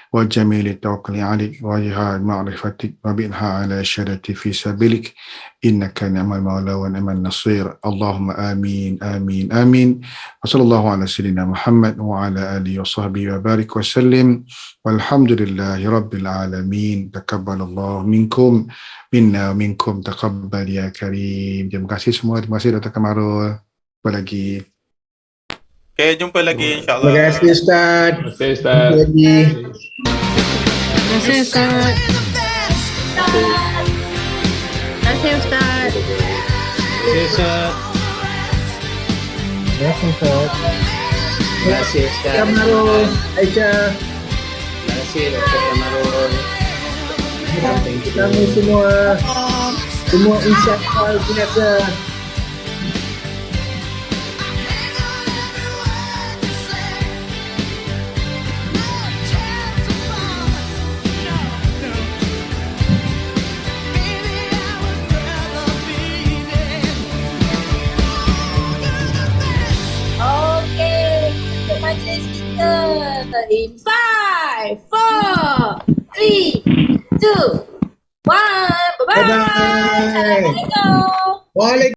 wa jamil tawakkuli alik wa jihad ma'rifatik wa binha ala syadati fi sabilik innaka ni'mal mawla wa ni'mal nasir. Allahumma amin amin amin. Wa sallallahu ala sayyidina Muhammad wa ala alihi wa sahbihi wa barik wa sallim. Walhamdulillahi rabbil alamin. Takabbalallahu minkum minna wa minkum taqabbal ya karim. Terima kasih semua. Terima kasih Dr. Kamarul. Jumpa lagi.
Okay, jumpa lagi insyaAllah.
Terima kasih Ustaz.
Terima kasih Ustaz.
Jumpa lagi.
Terima kasih Ustaz. Terima kasih Ustaz.
Terima kasih Ustaz.
Terima kasih Ustaz. Kamarul, Aisyah.
Terima kasih Dr. Kamarul.
Kami semua insya-Allah biasa.
Okay, untuk majlis kita in 5, 4, 3, 2, 1. Bye-bye.
Bye-bye.
Assalamualaikum.
Waalaikumsalam.